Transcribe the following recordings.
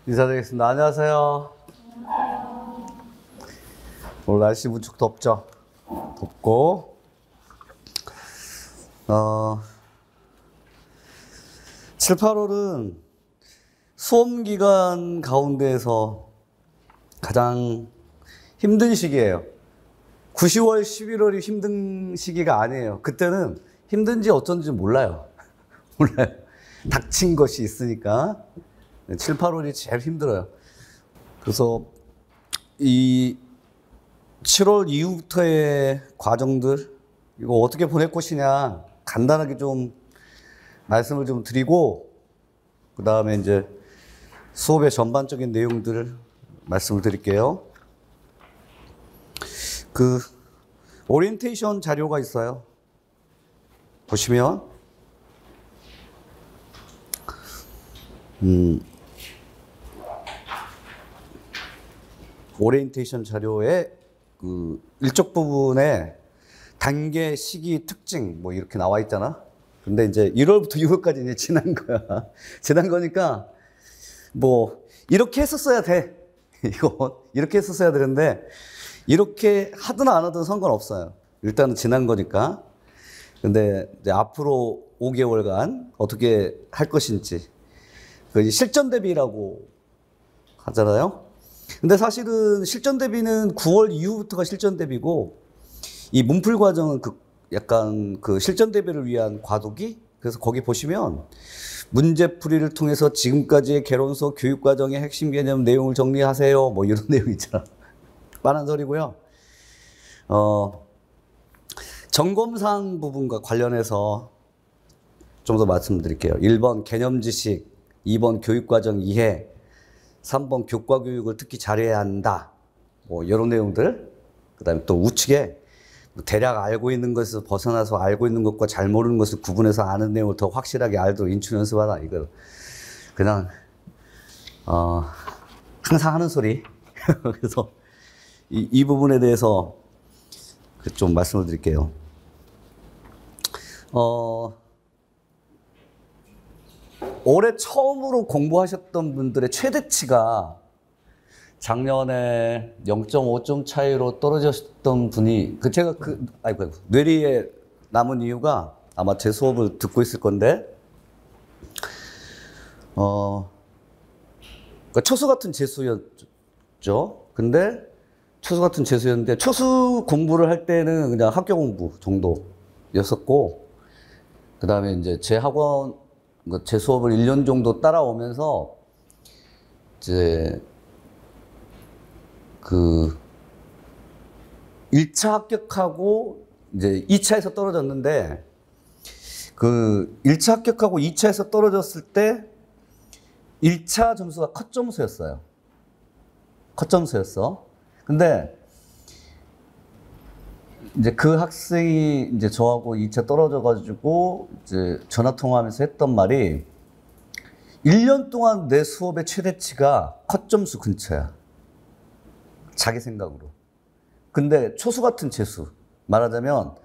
인사드리겠습니다. 안녕하세요. 오늘 날씨 무척 덥죠? 덥고 7, 8월은 수험기간 가운데에서 가장 힘든 시기예요. 9, 10월, 11월이 힘든 시기가 아니에요. 그때는 힘든지 어쩐지 몰라요. 몰라요. 닥친 것이 있으니까 7, 8월이 제일 힘들어요. 그래서 이 7월 이후부터의 과정들 이거 어떻게 보낼 것이냐 간단하게 좀 말씀을 좀 드리고 그 다음에 이제 수업의 전반적인 내용들을 말씀을 드릴게요. 그 오리엔테이션 자료가 있어요. 보시면 오리엔테이션 자료의 그 일적 부분에 단계, 시기, 특징 뭐 이렇게 나와 있잖아. 근데 이제 1월부터 6월까지 이제 지난 거야. 지난 거니까 뭐 이렇게 했었어야 돼. 이거 이렇게 했었어야 되는데 이렇게 하든 안 하든 상관없어요. 일단은 지난 거니까. 근데 이제 앞으로 5개월간 어떻게 할 것인지 그 실전 대비라고 하잖아요. 근데 사실은 실전 대비는 9월 이후부터가 실전 대비고 이 문풀 과정은 그 약간 그 실전 대비를 위한 과도기. 그래서 거기 보시면 문제풀이를 통해서 지금까지의 개론서 교육 과정의 핵심 개념 내용을 정리하세요. 뭐 이런 내용 있잖아. 뻔한 소리고요. 점검사항 부분과 관련해서 좀 더 말씀드릴게요. 1번 개념 지식, 2번 교육 과정 이해, 3번 교과 교육을 특히 잘해야 한다. 뭐 이런 내용들. 그다음에 또 우측에 대략 알고 있는 것에서 벗어나서 알고 있는 것과 잘 모르는 것을 구분해서 아는 내용을 더 확실하게 알도록 인출 연습하다. 이거 그냥 항상 하는 소리. 그래서 이 부분에 대해서 좀 말씀을 드릴게요. 올해 처음으로 공부하셨던 분들의 최대치가 작년에 0.5점 차이로 떨어졌던 분이 제가 뇌리에 남은 이유가 아마 제 수업을 듣고 있을 건데 그러니까 초수 같은 재수였죠. 근데 초수 같은 재수였는데 초수 공부를 할 때는 그냥 학교 공부 정도였었고 그 다음에 이제 제 학원 제 수업을 1년 정도 따라오면서 이제 그 1차 합격하고 이제 2차에서 떨어졌는데 그 1차 합격하고 2차에서 떨어졌을 때 1차 점수가 컷 점수였어요. 컷 점수였어. 근데 이제 그 학생이 이제 저하고 2차 떨어져가지고 이제 전화 통화하면서 했던 말이 1년 동안 내 수업의 최대치가 컷 점수 근처야. 자기 생각으로. 근데 초수 같은 재수. 말하자면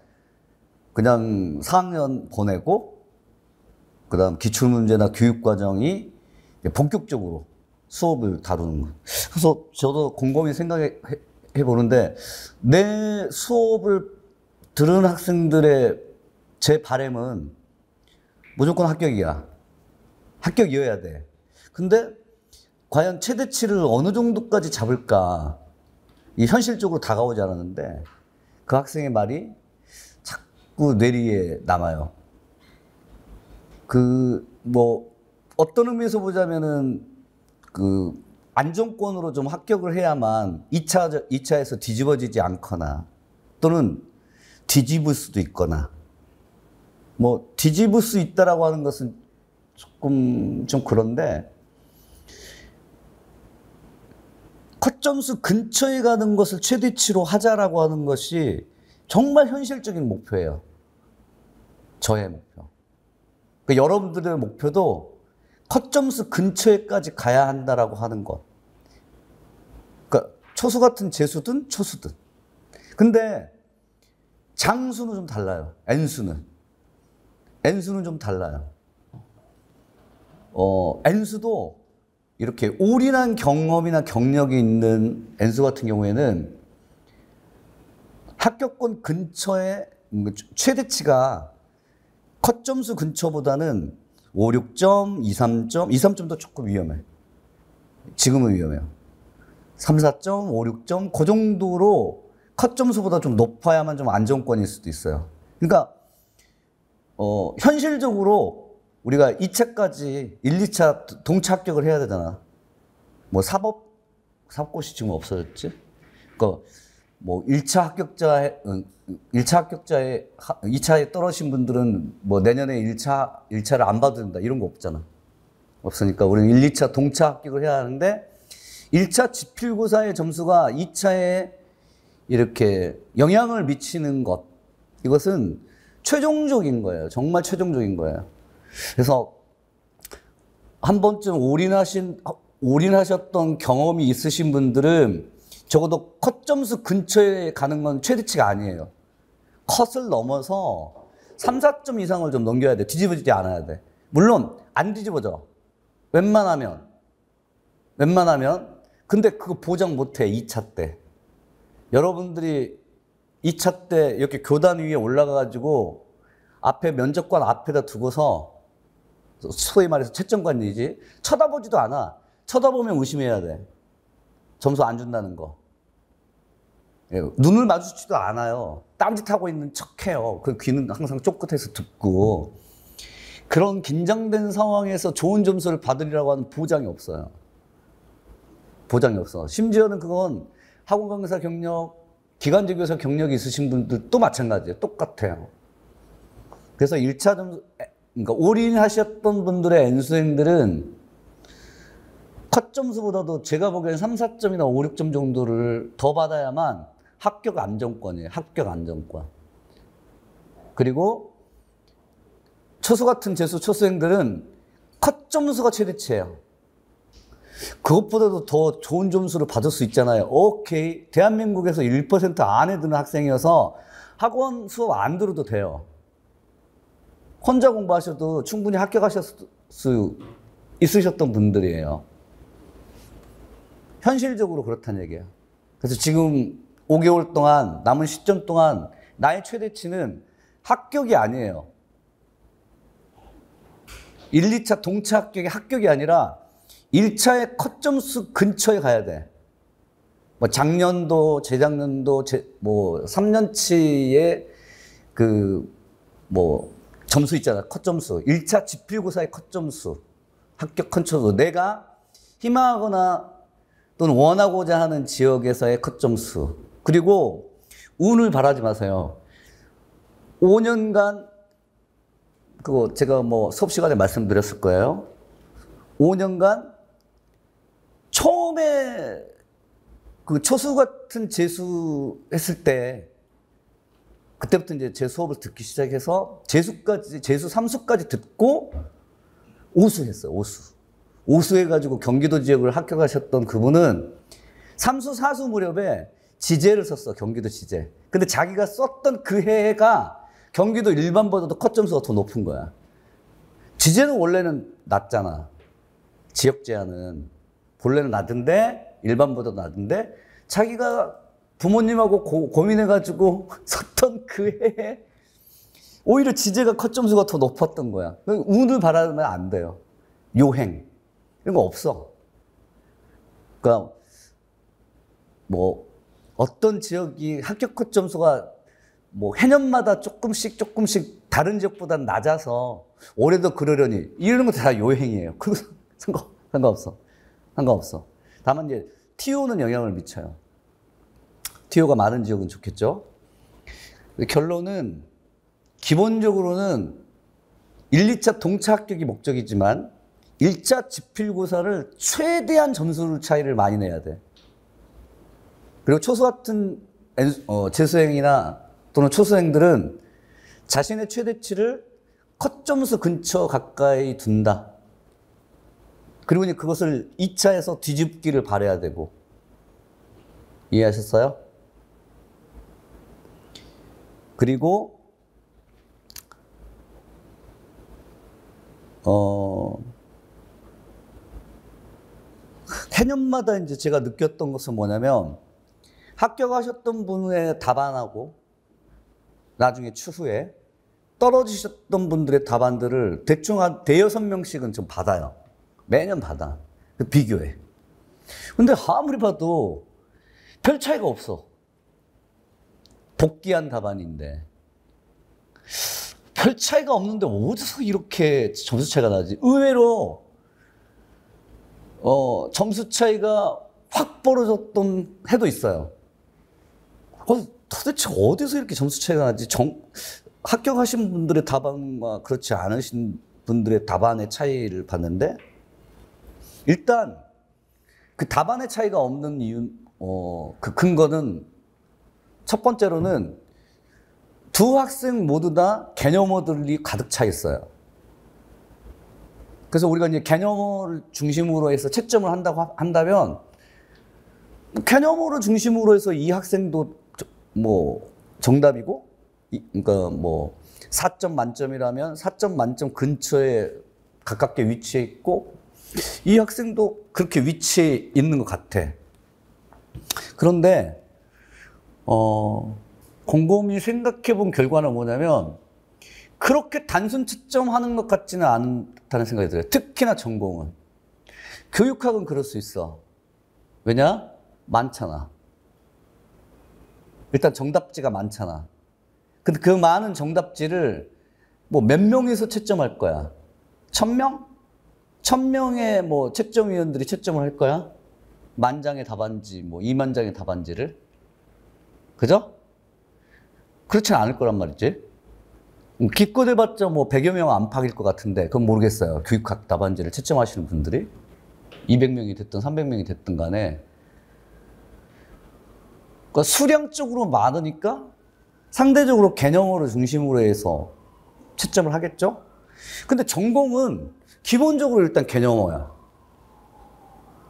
그냥 4학년 보내고 그 다음 기출문제나 교육과정이 본격적으로 수업을 다루는 거. 그래서 저도 곰곰이 생각해 보는데 내 수업을 들은 학생들의 제 바람은 무조건 합격이야. 합격이어야 돼. 근데 과연 최대치를 어느 정도까지 잡을까? 이 현실적으로 다가오지 않았는데 그 학생의 말이 자꾸 뇌리에 남아요. 뭐 어떤 의미에서 보자면은 안정권으로 좀 합격을 해야만 2차에서 뒤집어지지 않거나 또는 뒤집을 수도 있거나 뭐 뒤집을 수 있다라고 하는 것은 조금 좀 그런데 컷 점수 근처에 가는 것을 최대치로 하자라고 하는 것이 정말 현실적인 목표예요. 저의 목표. 그러니까 여러분들의 목표도 컷 점수 근처에까지 가야 한다라고 하는 것. 그러니까 초수 같은 재수든 초수든. 근데 장수는 좀 달라요. N수는 좀 달라요. N수도 이렇게 올인한 경험이나 경력이 있는 N수 같은 경우에는 합격권 근처에 최대치가 컷 점수 근처보다는 5, 6점, 2, 3점, 2, 3점도 조금 위험해. 지금은 위험해요. 3, 4점, 5, 6점 그 정도로 컷 점수보다 좀 높아야만 좀 안정권일 수도 있어요. 그러니까 현실적으로 우리가 2차까지 1, 2차 동차 합격을 해야 되잖아. 뭐 사법고시 지금 없어졌지? 그러니까 뭐 1차 합격자의 2차에 떨어진 분들은 뭐 내년에 1차를 안 봐도 된다. 이런 거 없잖아. 없으니까 우리는 1, 2차 동차 합격을 해야 하는데 1차 지필고사의 점수가 2차에 이렇게 영향을 미치는 것. 이것은 최종적인 거예요. 정말 최종적인 거예요. 그래서 한 번쯤 올인하셨던 경험이 있으신 분들은 적어도 컷 점수 근처에 가는 건 최대치가 아니에요. 컷을 넘어서 3, 4점 이상을 좀 넘겨야 돼. 뒤집어지지 않아야 돼. 물론 안 뒤집어져. 웬만하면. 근데 그거 보장 못 해. 2차 때. 여러분들이 2차 때 이렇게 교단 위에 올라가가지고 앞에 면접관 앞에다 두고서 소위 말해서 채점관이지. 쳐다보지도 않아. 쳐다보면 의심해야 돼. 점수 안 준다는 거. 눈을 마주치지도 않아요. 딴짓하고 있는 척해요. 그 귀는 항상 쫑긋해서 듣고. 그런 긴장된 상황에서 좋은 점수를 받으리라고 하는 보장이 없어요. 보장이 없어. 심지어는 그건 학원 강사 경력, 기간제 교사 경력이 있으신 분들도 마찬가지예요. 똑같아요. 그래서 1차 점수, 그러니까 올인하셨던 분들의 N수생들은 컷 점수보다도 제가 보기엔 3, 4점이나 5, 6점 정도를 더 받아야만 합격 안정권이에요. 합격 안정권. 그리고 초수 같은 재수 초수생들은 컷 점수가 최대치예요. 그것보다도 더 좋은 점수를 받을 수 있잖아요. 오케이. 대한민국에서 1% 안에 드는 학생이어서 학원 수업 안 들어도 돼요. 혼자 공부하셔도 충분히 합격하실 수 있으셨던 분들이에요. 현실적으로 그렇다는 얘기예요. 그래서 지금 5개월 동안, 남은 시점 동안 나의 최대치는 합격이 아니에요. 1, 2차 동차 합격이 합격이 아니라 1차의 컷 점수 근처에 가야 돼. 뭐 작년도, 재작년도, 뭐 3년치의 점수 있잖아. 컷 점수. 1차 지필고사의 컷 점수. 합격 컷 점수. 내가 희망하거나 또는 원하고자 하는 지역에서의 컷 점수. 그리고 운을 바라지 마세요. 5년간, 그거 제가 뭐 수업 시간에 말씀드렸을 거예요. 5년간 처음에 그 초수 같은 재수 했을 때, 그때부터 이제 제 수업을 듣기 시작해서 재수 3수까지 듣고 오수했어요. 오수 해가지고 경기도 지역을 합격하셨던 그분은 3수, 4수 무렵에 지제를 썼어. 경기도 지제. 근데 자기가 썼던 그 해가 경기도 일반보다도 컷 점수가 더 높은 거야. 지제는 원래는 낮잖아. 지역 제한은. 본래는 낮은데, 일반보다 낮은데, 자기가 부모님하고 고민해가지고 썼던 그 해에 오히려 지제가 컷 점수가 더 높았던 거야. 운을 바라면 안 돼요. 요행. 이런 거 없어. 그러니까 뭐 어떤 지역이 합격 컷 점수가 뭐 해년마다 조금씩 다른 지역보다 낮아서 올해도 그러려니 이런 거 다 요행이에요. 그거 상관없어. 다만 이제 TO는 영향을 미쳐요. TO가 많은 지역은 좋겠죠. 결론은 기본적으로는 1, 2차 동차 합격이 목적이지만 1차 지필고사를 최대한 점수 차이를 많이 내야 돼. 그리고 초수 같은 재수생이나 또는 초수생들은 자신의 최대치를 컷 점수 근처 가까이 둔다. 그리고 이제 그것을 2차에서 뒤집기를 바라야 되고. 이해하셨어요? 그리고 해년마다 이제 제가 느꼈던 것은 뭐냐면 합격하셨던 분의 답안하고 나중에 추후에 떨어지셨던 분들의 답안들을 대충 한 대여섯 명씩은 좀 받아요. 매년 받아. 비교해. 근데 아무리 봐도 별 차이가 없어. 복귀한 답안인데. 별 차이가 없는데 어디서 이렇게 점수 차이가 나지? 의외로 점수 차이가 확 벌어졌던 해도 있어요. 도대체 어디서 이렇게 점수 차이가 나지? 합격하신 분들의 답안과 그렇지 않으신 분들의 답안의 차이를 봤는데, 일단 그 답안의 차이가 없는 이유, 그 근거는 첫 번째로는 두 학생 모두 다 개념어들이 가득 차 있어요. 그래서 우리가 이제 개념어를 중심으로 해서 채점을 한다면, 개념어를 중심으로 해서 이 학생도 뭐 정답이고, 그러니까 뭐 4점 만점이라면 4점 만점 근처에 가깝게 위치해 있고, 이 학생도 그렇게 위치해 있는 것 같아. 그런데 곰곰이 생각해 본 결과는 뭐냐면 그렇게 단순 채점하는 것 같지는 않다는 생각이 들어요. 특히나 전공은. 교육학은 그럴 수 있어. 왜냐? 많잖아. 일단 정답지가 많잖아. 근데 그 많은 정답지를 뭐 몇 명에서 채점할 거야? 1000명? 1000명의 뭐 채점위원들이 채점을 할 거야? 만장의 답안지, 뭐 2만장의 답안지를? 그죠? 그렇지는 않을 거란 말이지. 기껏해봤자 뭐 100여 명 안팎일 것 같은데, 그건 모르겠어요. 교육학 답안지를 채점하시는 분들이. 200명이 됐든 300명이 됐든 간에. 그러니까 수량적으로 많으니까 상대적으로 개념어를 중심으로 해서 채점을 하겠죠? 근데 전공은 기본적으로 일단 개념어야.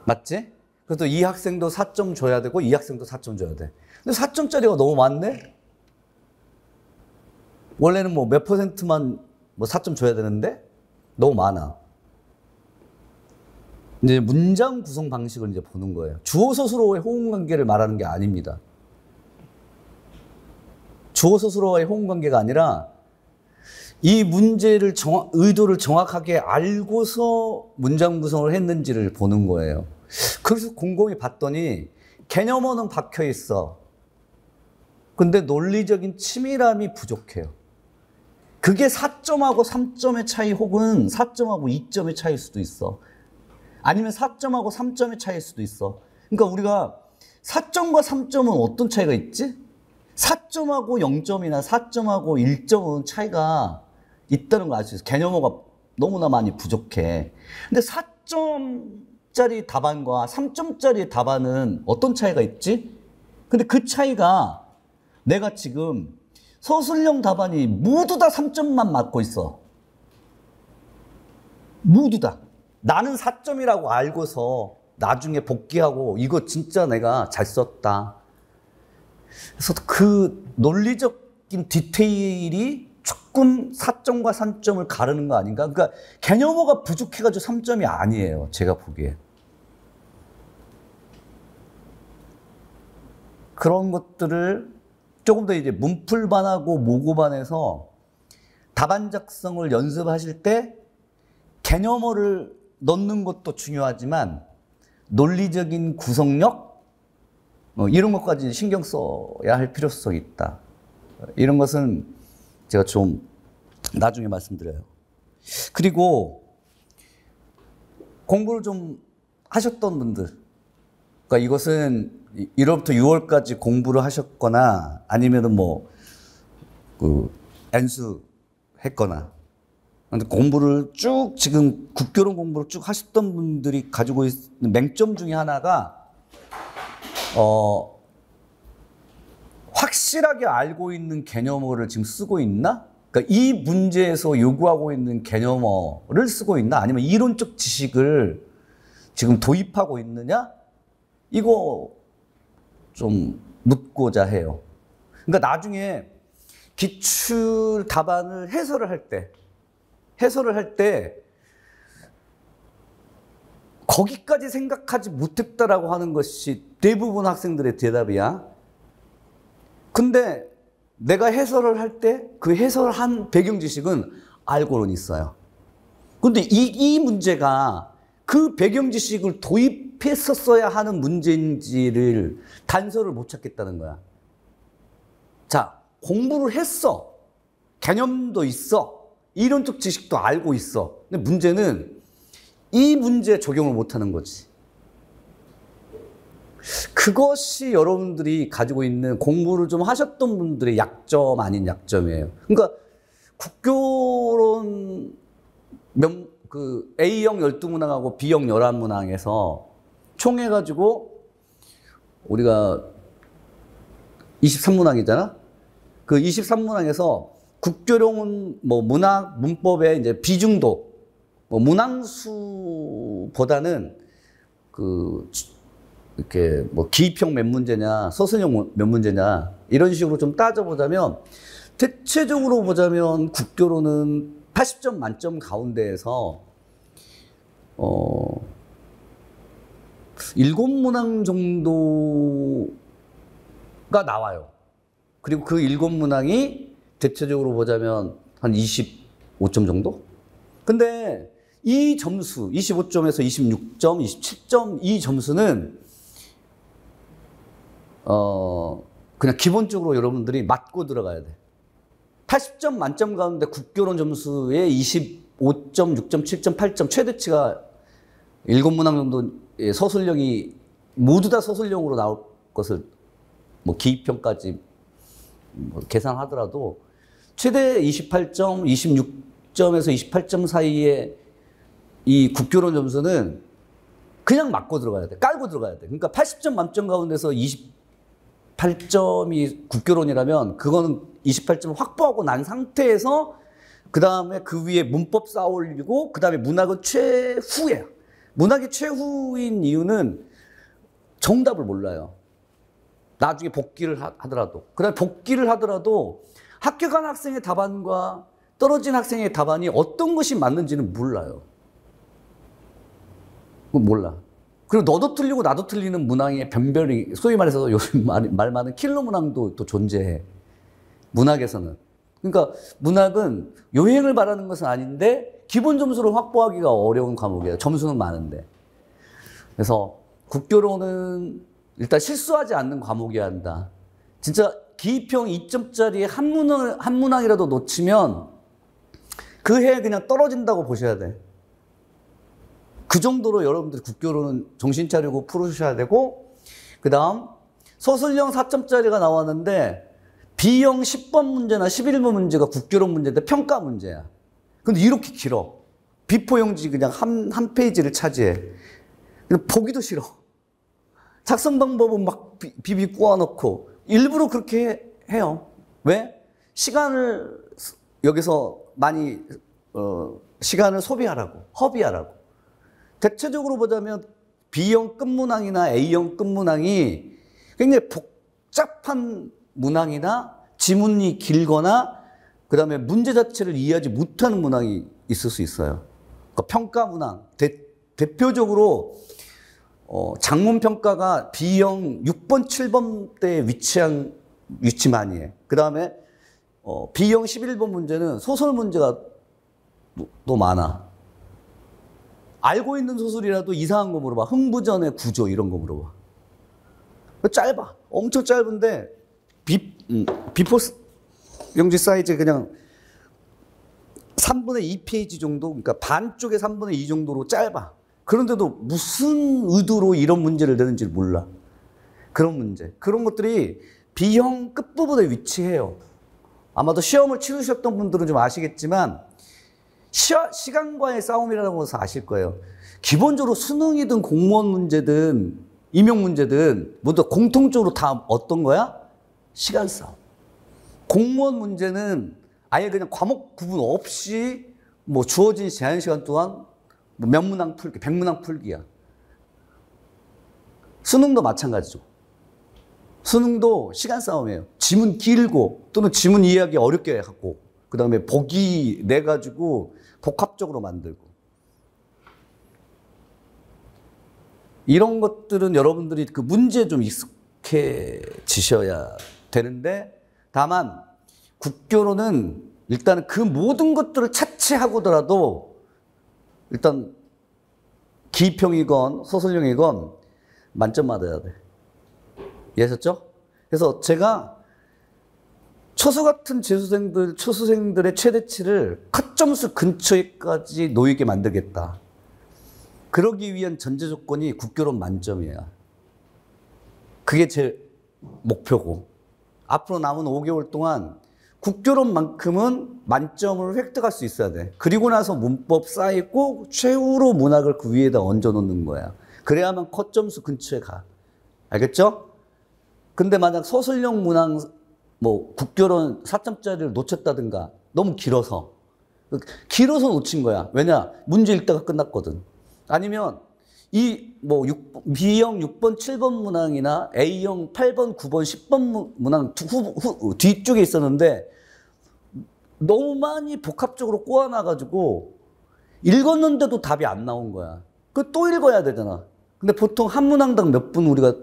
맞지? 그래서 이 학생도 4점 줘야 되고 이 학생도 4점 줘야 돼. 근데 4점짜리가 너무 많네? 원래는 뭐 몇 %만 뭐 4점 줘야 되는데 너무 많아. 이제 문장 구성 방식을 이제 보는 거예요. 주어 서술어의 호응 관계를 말하는 게 아닙니다. 주어 서술어의 호응 관계가 아니라 이 문제를 의도를 정확하게 알고서 문장 구성을 했는지를 보는 거예요. 그래서 곰곰이 봤더니 개념어는 박혀 있어. 근데 논리적인 치밀함이 부족해요. 그게 4점하고 3점의 차이 혹은 4점하고 2점의 차이일 수도 있어. 아니면 4점하고 3점의 차이일 수도 있어. 그러니까 우리가 4점과 3점은 어떤 차이가 있지? 4점하고 0점이나 4점하고 1점은 차이가 있다는 걸 알 수 있어. 개념어가 너무나 많이 부족해. 근데 4점짜리 답안과 3점짜리 답안은 어떤 차이가 있지? 근데 그 차이가 내가 지금 서술형 답안이 모두 다 3점만 맞고 있어. 모두 다. 나는 4점이라고 알고서 나중에 복귀하고 이거 진짜 내가 잘 썼다. 그래서 그 논리적인 디테일이 조금 4점과 3점을 가르는 거 아닌가? 그러니까 개념어가 부족해가지고 3점이 아니에요. 제가 보기에. 그런 것들을 조금 더 이제 문풀반하고 모고반에서 답안 작성을 연습하실 때 개념어를 넣는 것도 중요하지만 논리적인 구성력 이런 것까지 신경 써야 할 필요성이 있다. 이런 것은 제가 좀 나중에 말씀드려요. 그리고 공부를 좀 하셨던 분들, 그러니까 이것은 1월부터 6월까지 공부를 하셨거나 아니면은 뭐 N수했거나 공부를 쭉 지금 국교론 공부를 쭉 하셨던 분들이 가지고 있는 맹점 중에 하나가 확실하게 알고 있는 개념어를 지금 쓰고 있나? 그러니까 이 문제에서 요구하고 있는 개념어를 쓰고 있나? 아니면 이론적 지식을 지금 도입하고 있느냐? 이거 좀 묻고자 해요. 그러니까 나중에 기출 답안을 해설을 할 때 거기까지 생각하지 못했다라고 하는 것이 대부분 학생들의 대답이야. 근데 내가 해설을 할 때 그 해설한 배경 지식은 알고는 있어요. 근데 이 문제가 그 배경 지식을 도입했었어야 하는 문제인지를 단서를 못 찾겠다는 거야. 자, 공부를 했어. 개념도 있어. 이론적 지식도 알고 있어. 근데 문제는 이 문제에 적용을 못 하는 거지. 그것이 여러분들이 가지고 있는 공부를 좀 하셨던 분들의 약점 아닌 약점이에요. 그러니까 국교론 그 A형 12문항하고 B형 11문항에서 총 해가지고 우리가 23문항이잖아? 그 23문항에서 국교론은 뭐 문학, 문법의 이제 비중도 뭐 문항수보다는 그 이렇게 뭐 기입형 몇 문제냐, 서술형 몇 문제냐 이런 식으로 좀 따져보자면 대체적으로 보자면 국교론은 80점 만점 가운데에서 7문항 정도가 나와요. 그리고 그 7문항이 대체적으로 보자면 한 25점 정도? 근데 이 점수 25점에서 26점, 27점 이 점수는 그냥 기본적으로 여러분들이 맞고 들어가야 돼. 80점 만점 가운데 국교론 점수의 25점, 6점, 7점, 8점 최대치가 7문항 정도의 서술형이 모두 다 서술형으로 나올 것을 뭐 기입형까지 뭐 계산하더라도 최대 28점, 26점에서 28점 사이에 이 국교론 점수는 그냥 맞고 들어가야 돼. 깔고 들어가야 돼. 그러니까 80점 만점 가운데서 28점이 국교론이라면 그거는 28점을 확보하고 난 상태에서 그 다음에 그 위에 문법 쌓아 올리고 그 다음에 문학은 최후야. 문학이 최후인 이유는 정답을 몰라요. 나중에 복기를 하더라도. 그 다음에 복기를 하더라도 합격한 학생의 답안과 떨어진 학생의 답안이 어떤 것이 맞는지는 몰라요. 몰라. 그리고 너도 틀리고 나도 틀리는 문항의 변별이 소위 말해서 요즘 말 많은 킬러 문항도 또 존재해. 문학에서는. 그러니까 문학은 요행을 바라는 것은 아닌데 기본 점수를 확보하기가 어려운 과목이에요. 점수는 많은데. 그래서 국교론은 일단 실수하지 않는 과목이어야 한다. 진짜 기입형 2점짜리 한 문항이라도 놓치면 그 해 그냥 떨어진다고 보셔야 돼. 그 정도로 여러분들 국교론은 정신 차리고 풀으셔야 되고, 그 다음 서술형 4점짜리가 나왔는데 B형 10번 문제나 11번 문제가 국교론 문제인데 평가 문제야. 근데 이렇게 길어. 비포 용지 그냥 한 페이지를 차지해. 근데 보기도 싫어. 작성 방법은 막 비비 꼬아놓고 일부러 그렇게 해요. 왜? 시간을 여기서 많이 시간을 소비하라고, 허비하라고. 대체적으로 보자면 B형 끝문항이나 A형 끝문항이 굉장히 복잡한 문항이나 지문이 길거나 그 다음에 문제 자체를 이해하지 못하는 문항이 있을 수 있어요. 그러니까 평가 문항, 대표적으로 작문 평가가 B형 6번, 7번 대에 위치 많이 해. 그 다음에 B형 11번 문제는 소설 문제가 또 많아. 알고 있는 소설이라도 이상한 거 물어봐. 흥부전의 구조 이런 거 물어봐. 짧아. 엄청 짧은데 비포 용지 사이즈 그냥 3분의 2페이지 정도, 그러니까 반쪽의 3분의 2 정도로 짧아. 그런데도 무슨 의도로 이런 문제를 내는지를 몰라. 그런 문제. 그런 것들이 B형 끝부분에 위치해요. 아마도 시험을 치르셨던 분들은 좀 아시겠지만 시간과의 싸움이라는 것을 아실 거예요. 기본적으로 수능이든 공무원 문제든 임용 문제든 모두 공통적으로 다 어떤 거야? 시간 싸움. 공무원 문제는 아예 그냥 과목 구분 없이 뭐 주어진 제한 시간 동안 몇 문항 풀기, 100문항 풀기야. 수능도 마찬가지죠. 수능도 시간 싸움이에요. 지문 길고 또는 지문 이해하기 어렵게 갖고 그 다음에 보기 내가지고 복합적으로 만들고. 이런 것들은 여러분들이 그 문제에 좀 익숙해지셔야 되는데, 다만 국교로는 일단은 그 모든 것들을 차치하고더라도 일단 기평이건 소설형이건 만점 받아야 돼. 이해하셨죠? 그래서 제가 초수 같은 재수생들, 초수생들의 최대치를 컷점수 근처에까지 놓이게 만들겠다. 그러기 위한 전제 조건이 국교론 만점이에요. 그게 제 목표고, 앞으로 남은 5개월 동안 국교론만큼은 만점을 획득할 수 있어야 돼. 그리고 나서 문법 쌓이고 최후로 문학을 그 위에다 얹어 놓는 거야. 그래야만 컷점수 근처에 가. 알겠죠? 근데 만약 소설형 문항 뭐 국교론 4점짜리를 놓쳤다든가, 너무 길어서 놓친 거야. 왜냐? 문제 읽다가 끝났거든. 아니면 이 뭐 B형 6번, 7번 문항이나 A형 8번, 9번, 10번 문항 뒤쪽에 있었는데 너무 많이 복합적으로 꼬아놔가지고 읽었는데도 답이 안 나온 거야. 그 또 읽어야 되잖아. 근데 보통 한 문항당 몇 분 우리가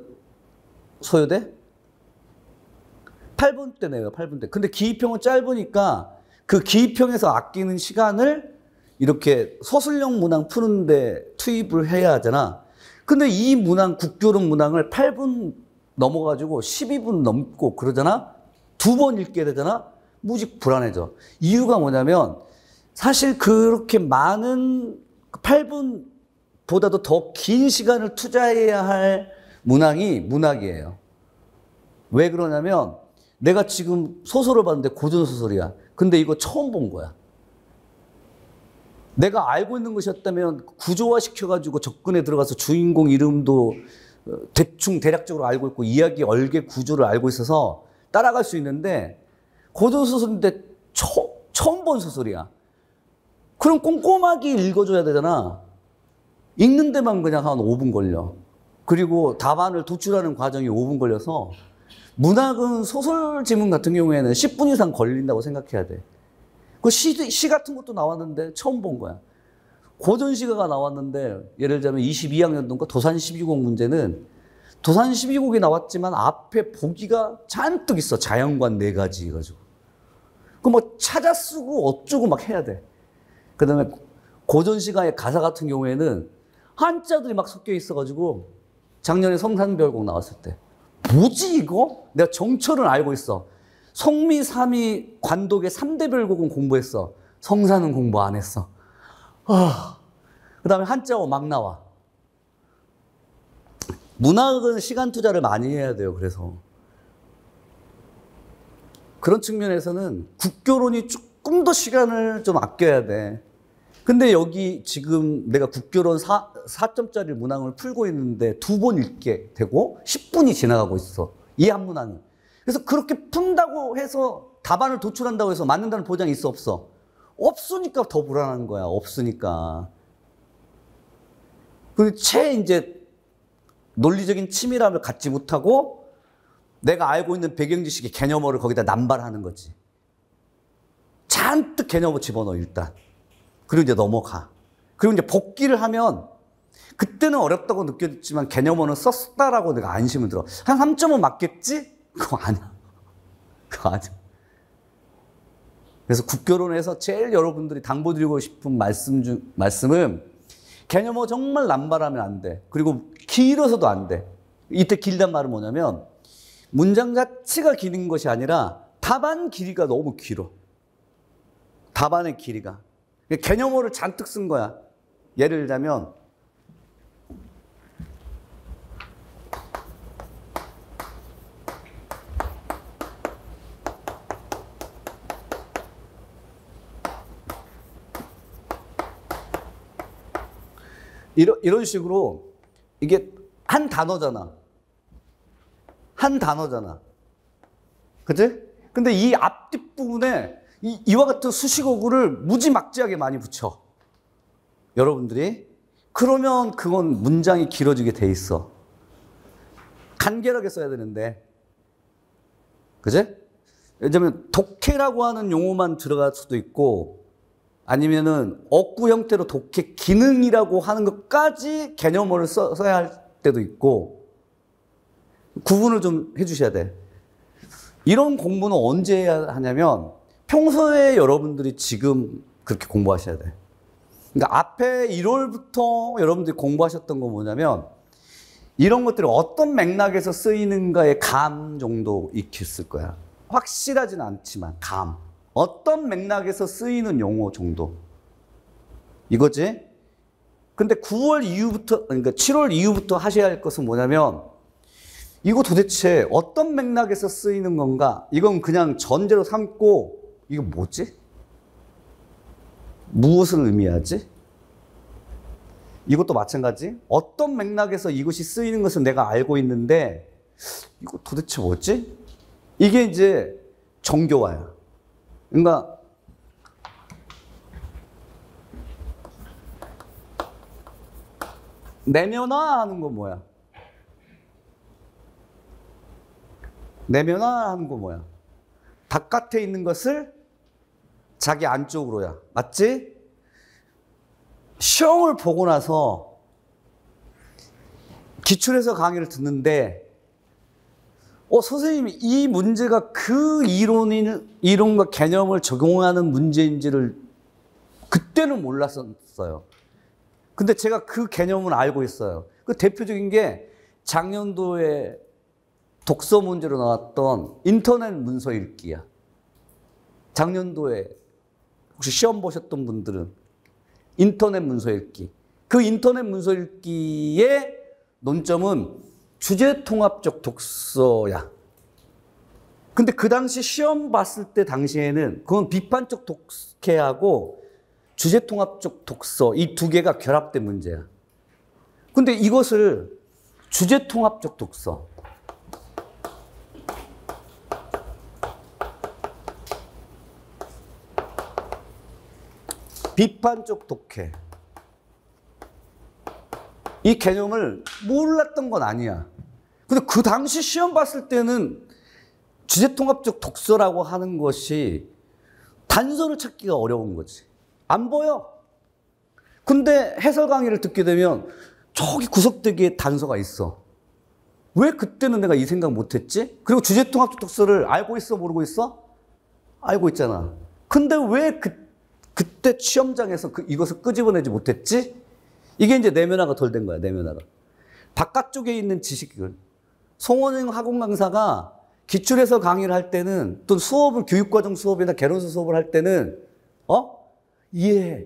소요돼? 8분 때 내요, 8분 때. 근데 기입형은 짧으니까 그 기입형에서 아끼는 시간을 이렇게 서술형 문항 푸는데 투입을 해야 하잖아. 근데 이 문항, 국교론 문항을 8분 넘어가지고 12분 넘고 그러잖아? 2번 읽게 되잖아? 무지 불안해져. 이유가 뭐냐면 사실 그렇게 많은 8분보다도 더 긴 시간을 투자해야 할 문항이 문학이에요. 왜 그러냐면 내가 지금 소설을 봤는데 고전소설이야. 근데 이거 처음 본 거야. 내가 알고 있는 것이었다면 구조화 시켜가지고 접근에 들어가서 주인공 이름도 대충 대략적으로 알고 있고 이야기 얼개 구조를 알고 있어서 따라갈 수 있는데, 고전소설인데 처음 본 소설이야. 그럼 꼼꼼하게 읽어줘야 되잖아. 읽는 데만 그냥 한 5분 걸려. 그리고 답안을 도출하는 과정이 5분 걸려서, 문학은 소설 지문 같은 경우에는 10분 이상 걸린다고 생각해야 돼. 그 시 같은 것도 나왔는데 처음 본 거야. 고전시가가 나왔는데, 예를 들자면 22학년도인가 도산 12곡 문제는 도산 12곡이 나왔지만 앞에 보기가 잔뜩 있어. 자연관 4가지 해가지고. 그 뭐 찾아 쓰고 어쩌고 막 해야 돼. 그 다음에 고전시가의 가사 같은 경우에는 한자들이 막 섞여 있어가지고, 작년에 성산별곡 나왔을 때 뭐지 이거? 내가 정철은 알고 있어. 성미, 삼이, 관독의 3대 별곡은 공부했어. 성사는 공부 안 했어. 그 다음에 한자어 막 나와. 문학은 시간 투자를 많이 해야 돼요. 그래서 그런 측면에서는 국교론이 조금 더 시간을 좀 아껴야 돼. 근데 여기 지금 내가 국교론 4점짜리 문항을 풀고 있는데 2번 읽게 되고 10분이 지나가고 있어. 이 한 문항이. 그래서 그렇게 푼다고 해서 답안을 도출한다고 해서 맞는다는 보장이 있어, 없어? 없으니까 더 불안한 거야. 없으니까. 그리고 이제 논리적인 치밀함을 갖지 못하고 내가 알고 있는 배경 지식의 개념어를 거기다 남발하는 거지. 잔뜩 개념어 집어넣어, 일단. 그리고 이제 넘어가. 그리고 이제 복기를 하면 그때는 어렵다고 느꼈지만 개념어는 썼다라고 내가 안심을 들어. 한 3.5 맞겠지? 그거 아니야. 그거 아니야. 그래서 국교론에서 제일 여러분들이 당부드리고 싶은 말씀은 개념어 정말 남발하면 안 돼. 그리고 길어서도 안 돼. 이때 길단 말은 뭐냐면 문장 자체가 긴 것이 아니라 답안 길이가 너무 길어. 답안의 길이가. 개념어를 잔뜩 쓴 거야. 예를 들자면 이런 식으로 이게 한 단어잖아. 한 단어잖아. 그치? 근데 이 앞뒷 부분에 이와 같은 수식어구를 무지막지하게 많이 붙여. 여러분들이. 그러면 그건 문장이 길어지게 돼 있어. 간결하게 써야 되는데. 그치? 예를 들면 독해라고 하는 용어만 들어갈 수도 있고, 아니면은 어구 형태로 독해 기능이라고 하는 것까지 개념어를 써야 할 때도 있고 구분을 좀 해주셔야 돼. 이런 공부는 언제 해야 하냐면 평소에 여러분들이 지금 그렇게 공부하셔야 돼. 그러니까 앞에 1월부터 여러분들이 공부하셨던 거 뭐냐면 이런 것들이 어떤 맥락에서 쓰이는가의 감 정도 익혔을 거야. 확실하진 않지만 감. 어떤 맥락에서 쓰이는 용어 정도. 이거지? 근데 9월 이후부터, 그러니까 7월 이후부터 하셔야 할 것은 뭐냐면 이거 도대체 어떤 맥락에서 쓰이는 건가? 이건 그냥 전제로 삼고 이거 뭐지? 무엇을 의미하지? 이것도 마찬가지. 어떤 맥락에서 이것이 쓰이는 것을 내가 알고 있는데 이거 도대체 뭐지? 이게 이제 정교화야. 그러니까 내면화하는 건 뭐야? 내면화하는 건 뭐야? 바깥에 있는 것을 자기 안쪽으로야. 맞지? 시험을 보고 나서 기출해서 강의를 듣는데 선생님이 이 문제가 그 이론과 개념을 적용하는 문제인지를 그때는 몰랐었어요. 근데 제가 그 개념을 알고 있어요. 그 대표적인 게 작년도에 독서 문제로 나왔던 인터넷 문서 읽기야. 작년도에 혹시 시험 보셨던 분들은 인터넷 문서 읽기. 그 인터넷 문서 읽기의 논점은 주제통합적 독서야. 근데 그 당시 시험 봤을 때 당시에는 그건 비판적 독해하고 주제통합적 독서 이 두 개가 결합된 문제야. 근데 이것을 주제통합적 독서, 비판적 독해 이 개념을 몰랐던 건 아니야. 근데 그 당시 시험 봤을 때는 주제통합적 독서라고 하는 것이 단서를 찾기가 어려운 거지. 안 보여. 근데 해설 강의를 듣게 되면 저기 구석대기에 단서가 있어. 왜 그때는 내가 이 생각 못했지? 그리고 주제통합적 독서를 알고 있어, 모르고 있어? 알고 있잖아. 근데 왜 그때 시험장에서 이것을 끄집어내지 못했지? 이게 이제 내면화가 덜 된 거야, 내면화가. 바깥쪽에 있는 지식을. 송원영 학원 강사가 기출해서 강의를 할 때는 또 수업을, 교육과정 수업이나 개론서 수업을 할 때는, 이해해.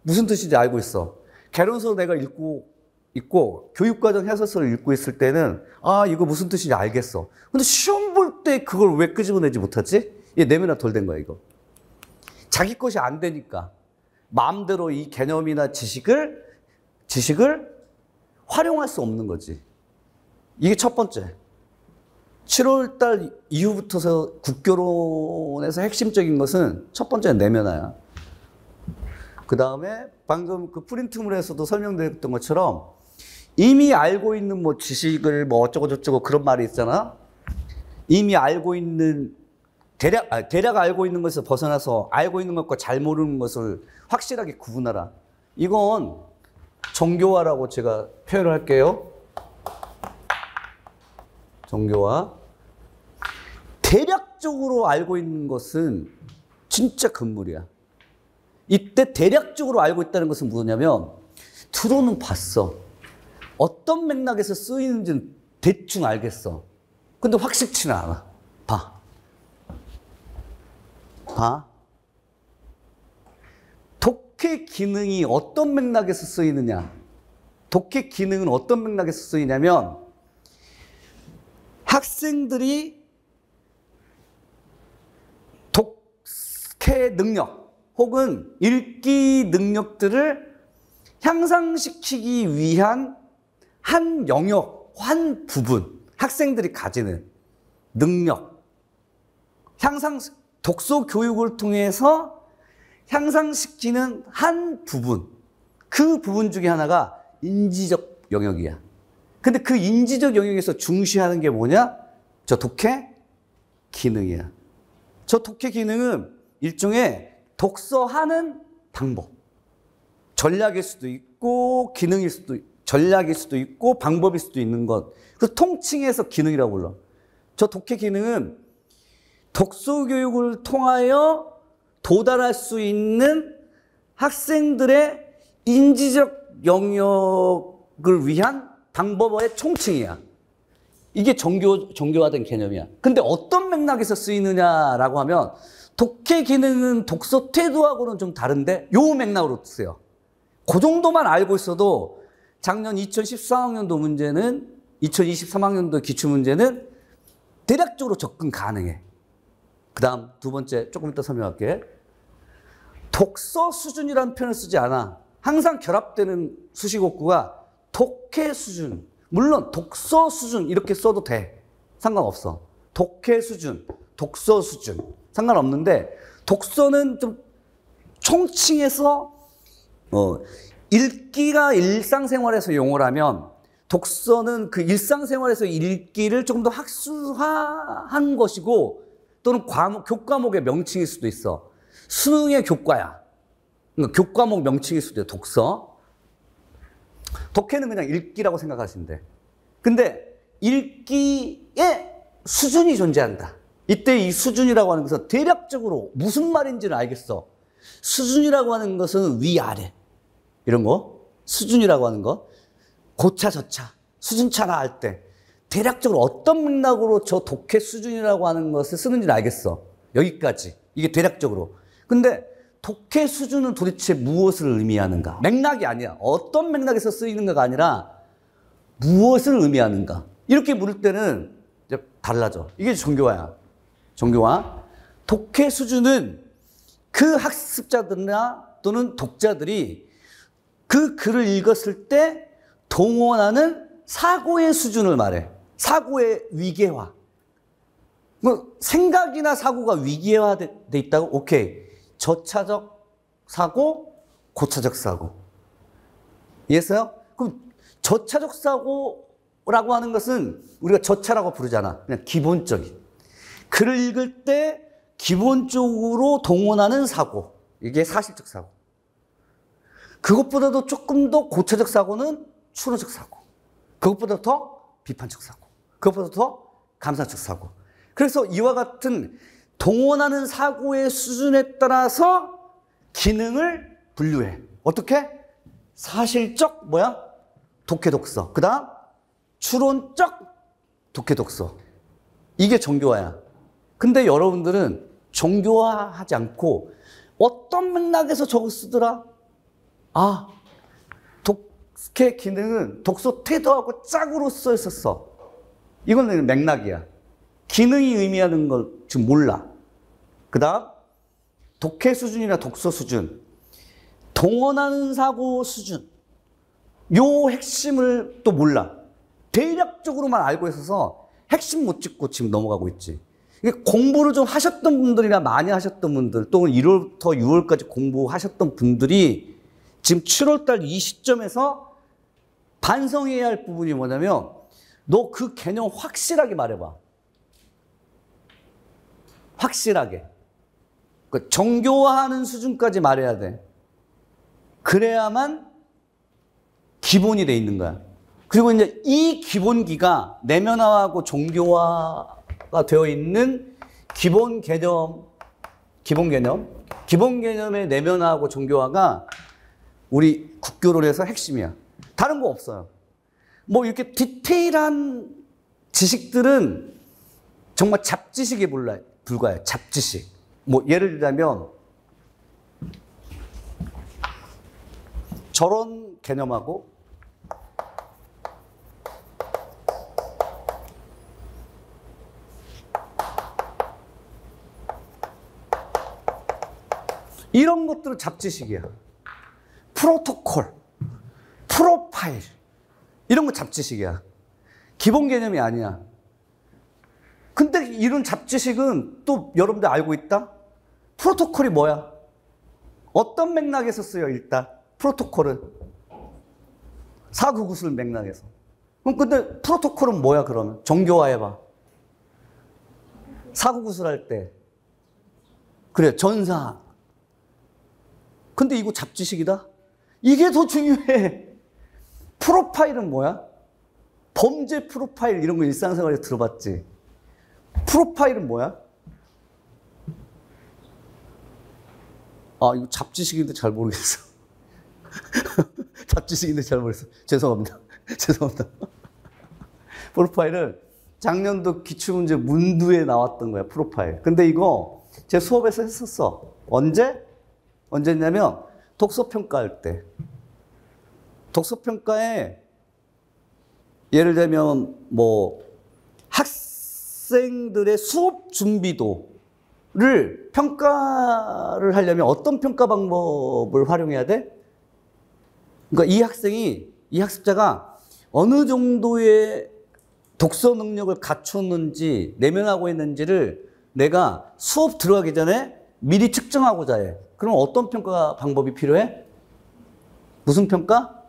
무슨 뜻인지 알고 있어. 개론서 내가 읽고 있고, 교육과정 해설서를 읽고 있을 때는, 이거 무슨 뜻인지 알겠어. 근데 시험 볼 때 그걸 왜 끄집어내지 못하지? 이게 내면화 덜 된 거야, 이거. 자기 것이 안 되니까. 마음대로 이 개념이나 지식을 활용할 수 없는 거지. 이게 첫 번째. 7월 달 이후부터서 국교론에서 핵심적인 것은 첫 번째는 내면화야. 그 다음에 방금 그 프린트물에서도 설명드렸던 것처럼 이미 알고 있는 뭐 지식을 뭐 어쩌고저쩌고 그런 말이 있잖아. 이미 알고 있는 대략 알고 있는 것을 벗어나서 알고 있는 것과 잘 모르는 것을 확실하게 구분하라. 이건 정교화라고 제가 표현을 할게요. 정교화. 대략적으로 알고 있는 것은 진짜 금물이야. 이때 대략적으로 알고 있다는 것은 뭐냐면 들어는 봤어. 어떤 맥락에서 쓰이는지는 대충 알겠어. 근데 확실치는 않아. 봐. 독해 기능이 어떤 맥락에서 쓰이느냐. 독해 기능은 어떤 맥락에서 쓰이냐면 학생들이 독해 능력 혹은 읽기 능력들을 향상시키기 위한 한 영역, 한 부분, 학생들이 가지는 능력, 독서 교육을 통해서 향상시키는 한 부분, 그 부분 중에 하나가 인지적 영역이야. 근데 그 인지적 영역에서 중시하는 게 뭐냐? 저 독해 기능이야. 저 독해 기능은 일종의 독서하는 방법. 전략일 수도 있고, 기능일 수도 있고, 전략일 수도 있고 방법일 수도 있는 것. 그 통칭해서 기능이라고 불러. 저 독해 기능은 독서 교육을 통하여 도달할 수 있는 학생들의 인지적 영역을 위한 방법의 총칭이야. 이게 정교화된 개념이야. 근데 어떤 맥락에서 쓰이느냐라고 하면 독해 기능은 독서 태도하고는 좀 다른데 요 맥락으로 쓰여. 그 정도만 알고 있어도 작년 2013학년도 문제는 2023학년도 기출문제는 대략적으로 접근 가능해. 그 다음 두 번째 조금 이따 설명할게. 독서 수준이라는 표현을 쓰지 않아. 항상 결합되는 수식어구가 독해 수준. 물론 독서 수준 이렇게 써도 돼. 상관없어. 독해 수준, 독서 수준 상관없는데 독서는 좀 총칭해서 읽기가 일상생활에서 용어를 하면 독서는 그 일상생활에서 읽기를 조금 더 학술화한 것이고 또는 교과목의 명칭일 수도 있어. 수능의 교과야. 그러니까 교과목 명칭일 수도 있어. 독서. 독해는 그냥 읽기라고 생각하시면 돼. 근데 읽기의 수준이 존재한다. 이때 이 수준이라고 하는 것은 대략적으로 무슨 말인지는 알겠어. 수준이라고 하는 것은 위아래. 이런 거. 수준이라고 하는 거. 고차, 저차, 수준차가 할 때 대략적으로 어떤 맥락으로 저 독해 수준이라고 하는 것을 쓰는지는 알겠어. 여기까지. 이게 대략적으로. 근데 독해 수준은 도대체 무엇을 의미하는가? 맥락이 아니야. 어떤 맥락에서 쓰이는가가 아니라 무엇을 의미하는가? 이렇게 물을 때는 이제 달라져. 이게 정교화야. 정교화. 독해 수준은 그 학습자들이나 또는 독자들이 그 글을 읽었을 때 동원하는 사고의 수준을 말해. 사고의 위계화. 뭐 생각이나 사고가 위계화돼 있다고? 오케이. 저차적 사고, 고차적 사고. 이해했어요? 그럼 저차적 사고라고 하는 것은 우리가 저차라고 부르잖아. 그냥 기본적인. 글을 읽을 때 기본적으로 동원하는 사고. 이게 사실적 사고. 그것보다도 조금 더 고차적 사고는 추론적 사고. 그것보다 더 비판적 사고. 그것보다 더 감상적 사고. 그래서 이와 같은 동원하는 사고의 수준에 따라서 기능을 분류해. 어떻게? 사실적 독해 독서. 그 다음 추론적 독해 독서. 이게 정교화야. 근데 여러분들은 정교화하지 않고 어떤 맥락에서 저거 쓰더라? 아, 독해 기능은 독서 태도하고 짝으로 써 있었어. 이건 맥락이야. 기능이 의미하는 걸 지금 몰라. 그 다음 독해 수준이나 독서 수준, 동원하는 사고 수준, 요 핵심을 또 몰라. 대략적으로만 알고 있어서 핵심 못 짚고 지금 넘어가고 있지. 공부를 좀 하셨던 분들이나 많이 하셨던 분들, 또는 1월부터 6월까지 공부하셨던 분들이 지금 7월달 이 시점에서 반성해야 할 부분이 뭐냐면 너 그 개념 확실하게 말해봐. 확실하게. 그 정교화하는 수준까지 말해야 돼. 그래야만 기본이 돼 있는 거야. 그리고 이제 이 기본기가 내면화하고 정교화가 되어 있는 기본 개념의 내면화하고 정교화가 우리 국교론에서 핵심이야. 다른 거 없어요. 뭐 이렇게 디테일한 지식들은 정말 잡지식에 불과해. 잡지식. 뭐 예를 들자면 저런 개념하고 이런 것들은 잡지식이야. 프로토콜, 프로파일 이런 거 잡지식이야. 기본 개념이 아니야. 근데 이런 잡지식은 또 여러분들 알고 있다? 프로토콜이 뭐야? 어떤 맥락에서 쓰여 일단? 프로토콜은 사구구술 맥락에서. 그럼 근데 프로토콜은 뭐야 그러면? 정교화해봐. 사구구술 할 때 그래 전사항. 근데 이거 잡지식이다? 이게 더 중요해. 프로파일은 뭐야? 범죄 프로파일 이런 거 일상생활에서 들어봤지? 프로파일은 뭐야? 아, 이거 잡지식인데 잘 모르겠어. 잡지식인데 잘 모르겠어. 죄송합니다. 죄송합니다. 프로파일은 작년도 기출문제 문두에 나왔던 거야, 프로파일. 근데 이거 제 수업에서 했었어. 언제? 언제냐면 독서평가할 때. 독서평가에 예를 들면 뭐 학생들의 수업 준비도를 평가를 하려면 어떤 평가 방법을 활용해야 돼? 그러니까 이 학습자가 어느 정도의 독서 능력을 갖췄는지, 내면하고 있는지를 내가 수업 들어가기 전에 미리 측정하고자 해. 그럼 어떤 평가 방법이 필요해? 무슨 평가?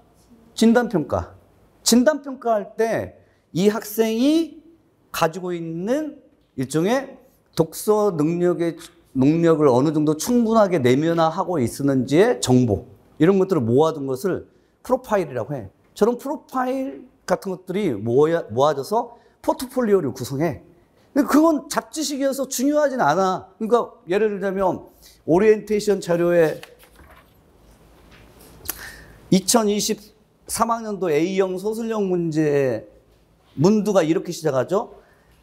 진단평가. 진단평가할 때 이 학생이 가지고 있는 일종의 독서 능력을 어느 정도 충분하게 내면화하고 있었는지의 정보, 이런 것들을 모아둔 것을 프로파일이라고 해. 저런 프로파일 같은 것들이 모아져서 포트폴리오를 구성해. 근데 그건 잡지식이어서 중요하진 않아. 그러니까 예를 들자면 오리엔테이션 자료에 2023학년도 A형 소설형 문제 문두가 이렇게 시작하죠.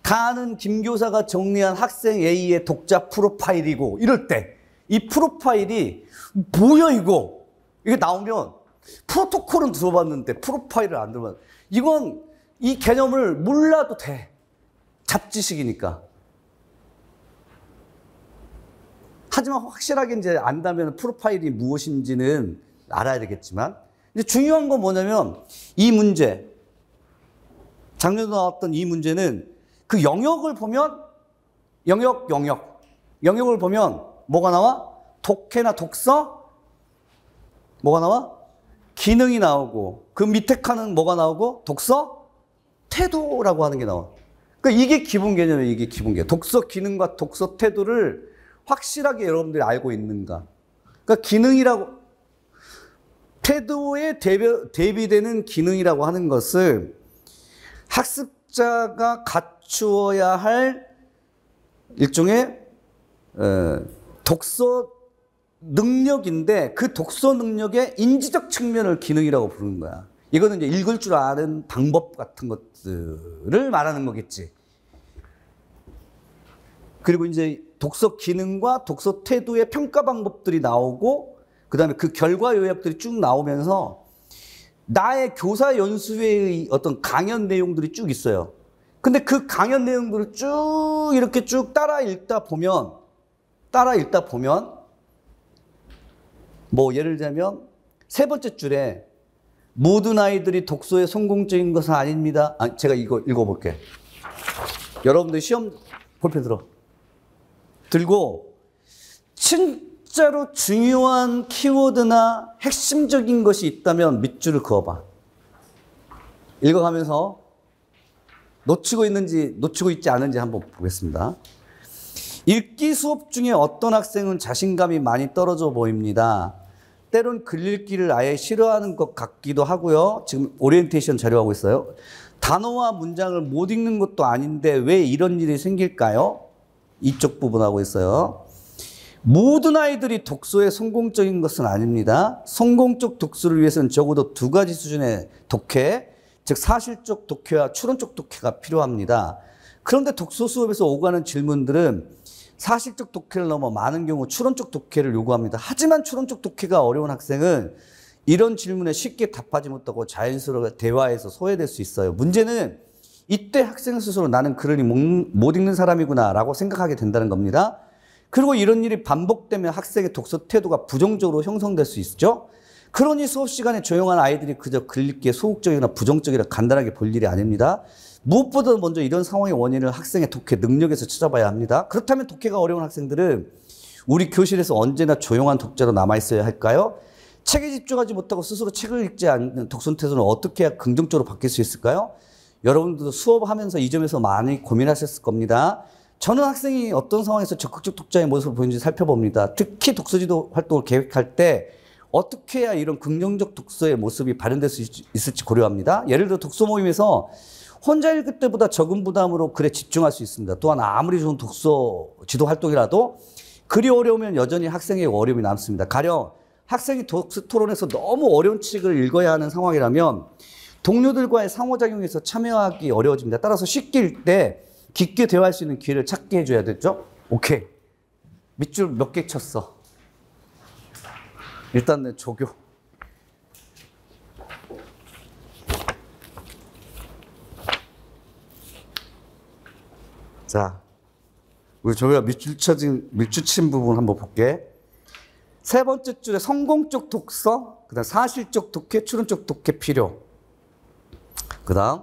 가는 김교사가 정리한 학생 A의 독자 프로파일이고, 이럴 때 이 프로파일이 뭐야 이거? 이게 나오면 프로토콜은 들어봤는데 프로파일을 안 들어봤는데, 이건 이 개념을 몰라도 돼. 잡지식이니까. 하지만 확실하게 이제 안다면 프로파일이 무엇인지는 알아야 되겠지만, 이제 중요한 건 뭐냐면 이 문제, 작년에 나왔던 이 문제는 그 영역을 보면 영역을 보면 뭐가 나와? 독해나 독서? 뭐가 나와? 기능이 나오고, 그 밑에 칸은 뭐가 나오고? 독서 태도라고 하는 게 나와. 그러니까 이게 기본 개념이에요. 이게 기본 개념. 독서 기능과 독서 태도를 확실하게 여러분들이 알고 있는가? 그러니까 기능이라고, 태도에 대비되는 기능이라고 하는 것을 학습자가 갖추어야 할 일종의 독서 능력인데, 그 독서 능력의 인지적 측면을 기능이라고 부르는 거야. 이거는 이제 읽을 줄 아는 방법 같은 것들을 말하는 거겠지. 그리고 이제 독서 기능과 독서 태도의 평가 방법들이 나오고, 그 다음에 그 결과 요약들이 쭉 나오면서 나의 교사 연수회의 어떤 강연 내용들이 쭉 있어요. 근데 그 강연 내용들을 쭉 이렇게 쭉 따라 읽다 보면 뭐 예를 들자면 세 번째 줄에 모든 아이들이 독서에 성공적인 것은 아닙니다. 제가 이거 읽어볼게. 여러분들 시험 볼펜 들고 진짜로 중요한 키워드나 핵심적인 것이 있다면 밑줄을 그어봐. 읽어가면서 놓치고 있지 않은지 한번 보겠습니다. 읽기 수업 중에 어떤 학생은 자신감이 많이 떨어져 보입니다. 때론 글읽기를 아예 싫어하는 것 같기도 하고요. 지금 오리엔테이션 자료하고 있어요. 단어와 문장을 못 읽는 것도 아닌데 왜 이런 일이 생길까요? 이쪽 부분 하고 있어요. 모든 아이들이 독서에 성공적인 것은 아닙니다. 성공적 독서를 위해서는 적어도 두 가지 수준의 독해, 즉 사실적 독해와 추론적 독해가 필요합니다. 그런데 독서 수업에서 오가는 질문들은 사실적 독해를 넘어 많은 경우 추론적 독해를 요구합니다. 하지만 추론적 독해가 어려운 학생은 이런 질문에 쉽게 답하지 못하고 자연스러운 대화에서 소외될 수 있어요. 문제는 이때 학생 스스로 나는 글을 못 읽는 사람이구나 라고 생각하게 된다는 겁니다. 그리고 이런 일이 반복되면 학생의 독서 태도가 부정적으로 형성될 수 있죠. 그러니 수업 시간에 조용한 아이들이 그저 글읽기에 소극적이나 부정적이라 간단하게 볼 일이 아닙니다. 무엇보다 먼저 이런 상황의 원인을 학생의 독해 능력에서 찾아봐야 합니다. 그렇다면 독해가 어려운 학생들은 우리 교실에서 언제나 조용한 독자로 남아있어야 할까요? 책에 집중하지 못하고 스스로 책을 읽지 않는 독서 태도는 어떻게 해야 긍정적으로 바뀔 수 있을까요? 여러분들도 수업하면서 이 점에서 많이 고민하셨을 겁니다. 저는 학생이 어떤 상황에서 적극적 독자의 모습을 보이는지 살펴봅니다. 특히 독서지도 활동을 계획할 때 어떻게 해야 이런 긍정적 독서의 모습이 발현될 수 있을지 고려합니다. 예를 들어 독서 모임에서 혼자 읽을 때보다 적은 부담으로 글에 집중할 수 있습니다. 또한 아무리 좋은 독서 지도 활동이라도 글이 어려우면 여전히 학생에게 어려움이 남습니다. 가령 학생이 독서 토론에서 너무 어려운 책을 읽어야 하는 상황이라면 동료들과의 상호작용에서 참여하기 어려워집니다. 따라서 쉽게 읽을 때 깊게 대화할 수 있는 기회를 찾게 해줘야 되죠. 오케이. 밑줄 몇 개 쳤어? 일단 내 조교. 자, 우리 조교가 밑줄 친 부분 한번 볼게. 세 번째 줄에 성공적 독서, 그 다음 사실적 독해, 추론적 독해 필요. 그 다음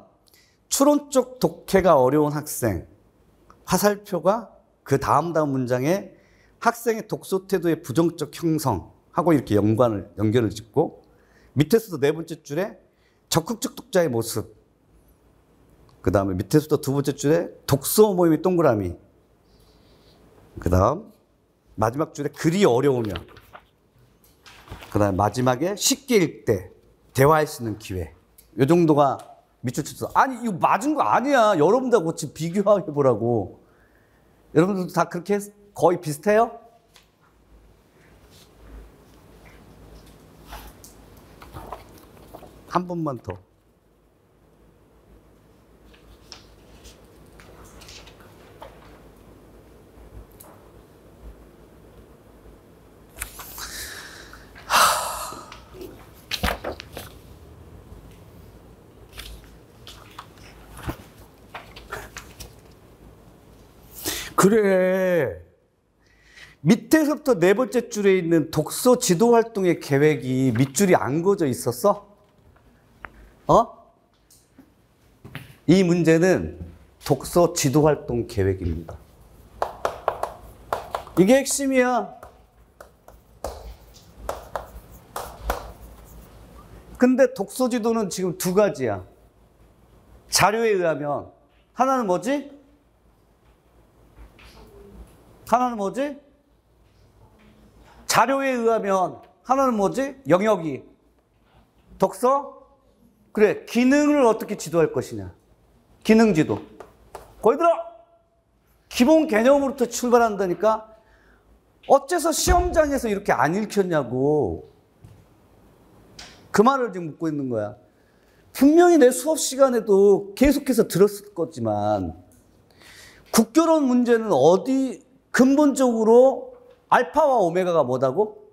추론적 독해가 어려운 학생, 화살표가 그 다음 문장에 학생의 독서 태도의 부정적 형성하고 이렇게 연결을 짓고, 밑에서도 네 번째 줄에 적극적 독자의 모습, 그 다음에 밑에서도 두 번째 줄에 독서 모임의 동그라미, 그 다음 마지막 줄에 글이 어려우면, 그 다음에 마지막에 쉽게 읽을 때 대화할 수 있는 기회. 이 정도가 밑줄 쳤어. 아니 이거 맞은 거 아니야. 여러분들하고 같이 비교해 보라고. 여러분들도 다 그렇게 거의 비슷해요? 한 번만 더. 그래. 밑에서부터 네 번째 줄에 있는 독서 지도 활동의 계획이 밑줄이 안 그어져 있었어? 이 문제는 독서 지도 활동 계획입니다. 이게 핵심이야. 근데 독서 지도는 지금 두 가지야. 자료에 의하면. 하나는 뭐지? 자료에 의하면. 하나는 뭐지? 영역이. 독서? 그래, 기능을 어떻게 지도할 것이냐. 기능 지도. 거기 들어! 기본 개념으로부터 출발한다니까? 어째서 시험장에서 이렇게 안 읽혔냐고. 그 말을 지금 묻고 있는 거야. 분명히 내 수업 시간에도 계속해서 들었을 거지만, 국교론 문제는 근본적으로 알파와 오메가가 뭐다고?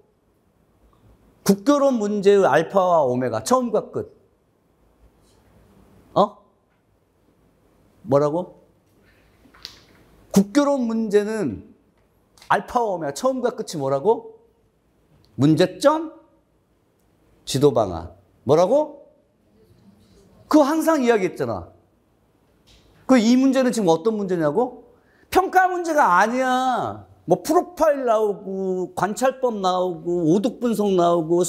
국교론 문제의 알파와 오메가, 처음과 끝. 뭐라고? 국교론 문제는 알파와 오메가, 처음과 끝이 뭐라고? 문제점, 지도 방안. 뭐라고? 그거 항상 이야기했잖아. 이 문제는 지금 어떤 문제냐고? 평가 문제가 아니야. 뭐 프로파일 나오고, 관찰법 나오고, 오독 분석 나오고,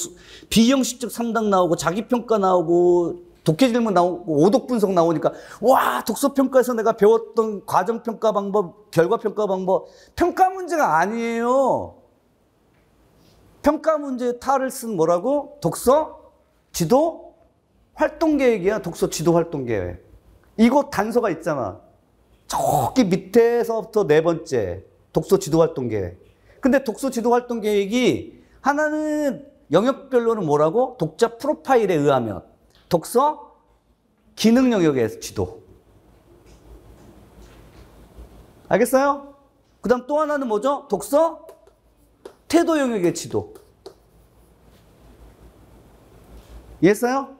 비형식적 상담 나오고, 자기평가 나오고, 독해 질문 나오고, 오독 분석 나오니까 와, 독서평가에서 내가 배웠던 과정평가 방법, 결과평가 방법, 평가 문제가 아니에요. 평가 문제의 탈을 쓴 뭐라고? 독서 지도 활동계획이야. 독서 지도 활동계획. 이거 단서가 있잖아. 저기 밑에서부터 네 번째 독서 지도 활동 계획. 근데 독서 지도 활동 계획이 하나는 영역별로는 뭐라고? 독자 프로파일에 의하면 독서 기능 영역의 지도. 알겠어요? 그 다음 또 하나는 뭐죠? 독서 태도 영역의 지도. 이해했어요?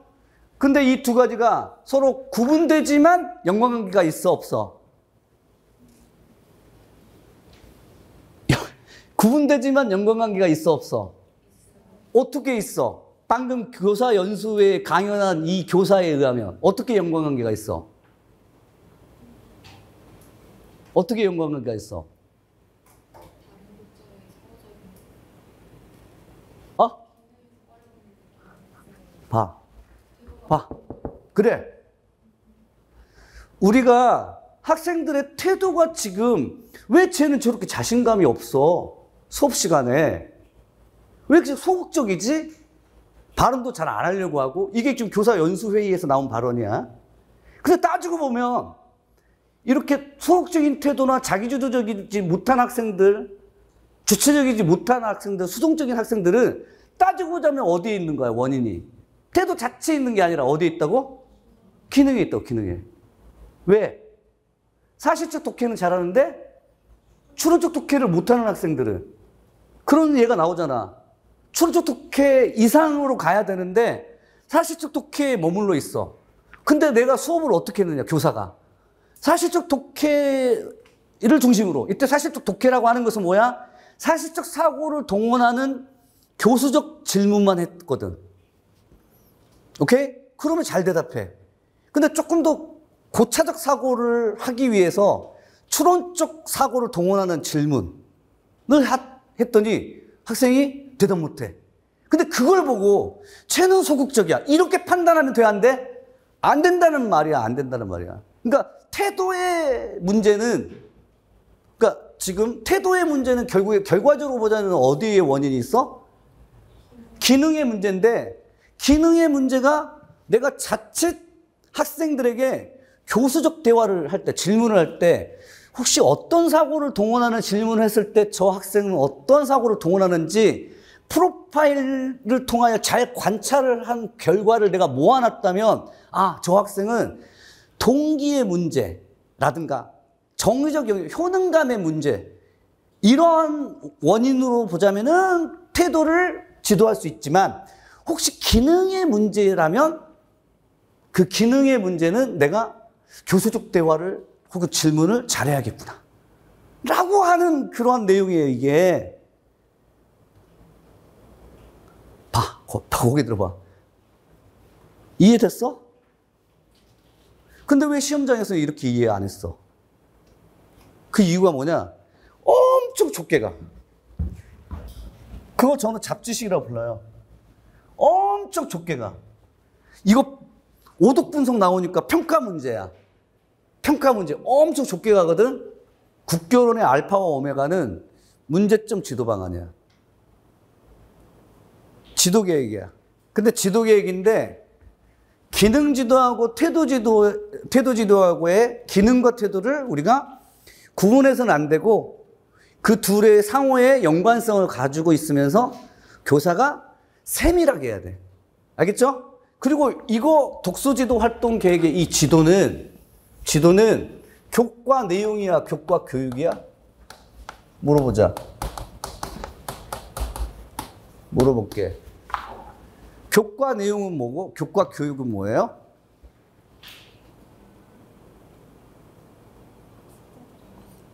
근데 이 두 가지가 서로 구분되지만 연관관계가 있어, 없어? 구분되지만 연관관계가 있어, 없어? 어떻게 있어? 방금 교사 연수회 강연한 이 교사에 의하면 어떻게 연관관계가 있어? 어떻게 연관관계가 있어? 봐. 그래. 우리가 학생들의 태도가 지금 왜 쟤는 저렇게 자신감이 없어? 수업 시간에. 왜 이렇게 소극적이지? 발언도 잘 안 하려고 하고, 이게 지금 교사 연수회의에서 나온 발언이야. 근데 따지고 보면 이렇게 소극적인 태도나 자기주도적이지 못한 학생들, 주체적이지 못한 학생들, 수동적인 학생들은 따지고 보자면 어디에 있는 거야, 원인이? 태도 자체에 있는 게 아니라 어디에 있다고? 기능에 있다고, 기능에. 왜? 사실적 독해는 잘하는데 추론적 독해를 못하는 학생들은, 그런 예가 나오잖아. 추론적 독해 이상으로 가야 되는데 사실적 독해에 머물러 있어. 근데 내가 수업을 어떻게 했느냐, 교사가. 사실적 독해를 중심으로. 이때 사실적 독해라고 하는 것은 뭐야? 사실적 사고를 동원하는 교수적 질문만 했거든. 오케이? 그러면 잘 대답해. 근데 조금 더 고차적 사고를 하기 위해서 추론적 사고를 동원하는 질문을 했더니 학생이 대답 못해. 근데 그걸 보고 쟤는 소극적이야, 이렇게 판단하면 돼, 안 돼? 안 된다는 말이야, 안 된다는 말이야. 그러니까 태도의 문제는, 그러니까 지금 태도의 문제는 결국에 결과적으로 보자면 어디에 원인이 있어? 기능의 문제인데, 기능의 문제가 내가 자칫 학생들에게 교수적 대화를 할 때, 질문을 할 때 혹시 어떤 사고를 동원하는 질문을 했을 때 저 학생은 어떤 사고를 동원하는지 프로파일을 통하여 잘 관찰을 한 결과를 내가 모아놨다면, 아, 저 학생은 동기의 문제라든가 정의적 영역, 효능감의 문제, 이러한 원인으로 보자면은 태도를 지도할 수 있지만, 혹시 기능의 문제라면 그 기능의 문제는 내가 교수적 대화를 혹은 질문을 잘해야겠구나 라고 하는 그러한 내용이에요, 이게. 거기 들어봐. 이해됐어? 근데 왜 시험장에서 이렇게 이해 안 했어? 그 이유가 뭐냐? 엄청 좁게 가. 그거 저는 잡지식이라고 불러요. 엄청 좁게 가. 이거 오독 분석 나오니까 평가 문제야. 평가 문제 엄청 좁게 가거든. 국교론의 알파와 오메가는 문제점 지도 방안이야. 지도 계획이야. 근데 지도 계획인데 기능 지도하고 태도 지도하고의 기능과 태도를 우리가 구분해서는 안 되고, 그 둘의 상호의 연관성을 가지고 있으면서 교사가 세밀하게 해야 돼. 알겠죠? 그리고 이거 독서지도 활동 계획의 이 지도는 교과 내용이야, 교과 교육이야? 물어보자. 물어볼게. 교과 내용은 뭐고 교과 교육은 뭐예요?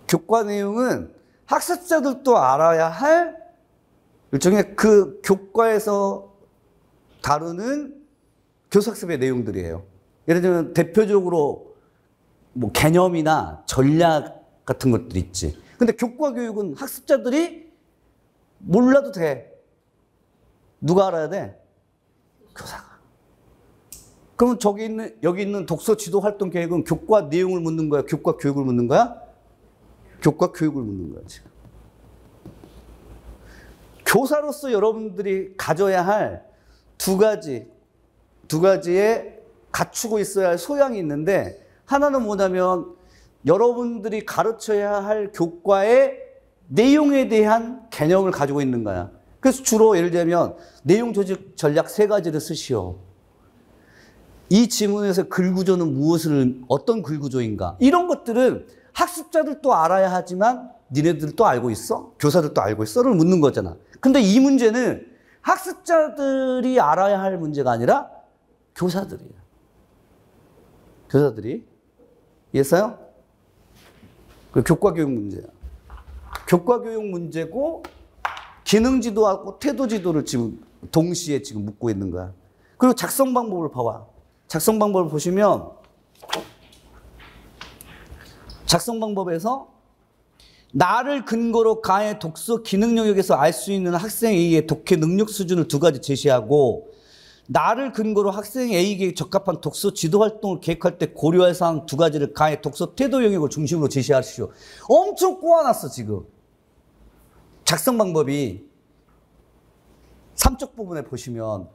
교과 내용은 학습자들도 알아야 할 일종의 그 교과에서 다루는 교수학습의 내용들이에요. 예를 들면 대표적으로 뭐 개념이나 전략 같은 것들이 있지. 근데 교과 교육은 학습자들이 몰라도 돼. 누가 알아야 돼? 교사가. 그러면 여기 있는 독서 지도 활동 계획은 교과 내용을 묻는 거야? 교과 교육을 묻는 거야? 교과 교육을 묻는 거야, 지금. 교사로서 여러분들이 가져야 할 두 가지의 갖추고 있어야 할 소양이 있는데, 하나는 뭐냐면 여러분들이 가르쳐야 할 교과의 내용에 대한 개념을 가지고 있는 거야. 그래서 주로 예를 들면 내용 조직 전략 3가지를 쓰시오. 이 지문에서 글구조는 어떤 글구조인가? 이런 것들은 학습자들도 알아야 하지만 니네들도 알고 있어? 교사들도 알고 있어?를 묻는 거잖아. 근데 이 문제는 학습자들이 알아야 할 문제가 아니라 교사들이야. 교사들이. 이해했어요? 그 교과 교육 문제야. 교과 교육 문제고 기능 지도하고 태도 지도를 지금 동시에 지금 묻고 있는 거야. 그리고 작성 방법을 봐봐. 작성 방법을 보시면 작성 방법에서 나를 근거로 가의 독서 기능 영역에서 알 수 있는 학생 A의 독해 능력 수준을 2가지 제시하고, 나를 근거로 학생 A에게 적합한 독서 지도 활동을 계획할 때 고려할 사항 2가지를 가의 독서 태도 영역을 중심으로 제시하시오. 엄청 꼬아놨어, 지금. 작성 방법이. 3쪽 부분에 보시면.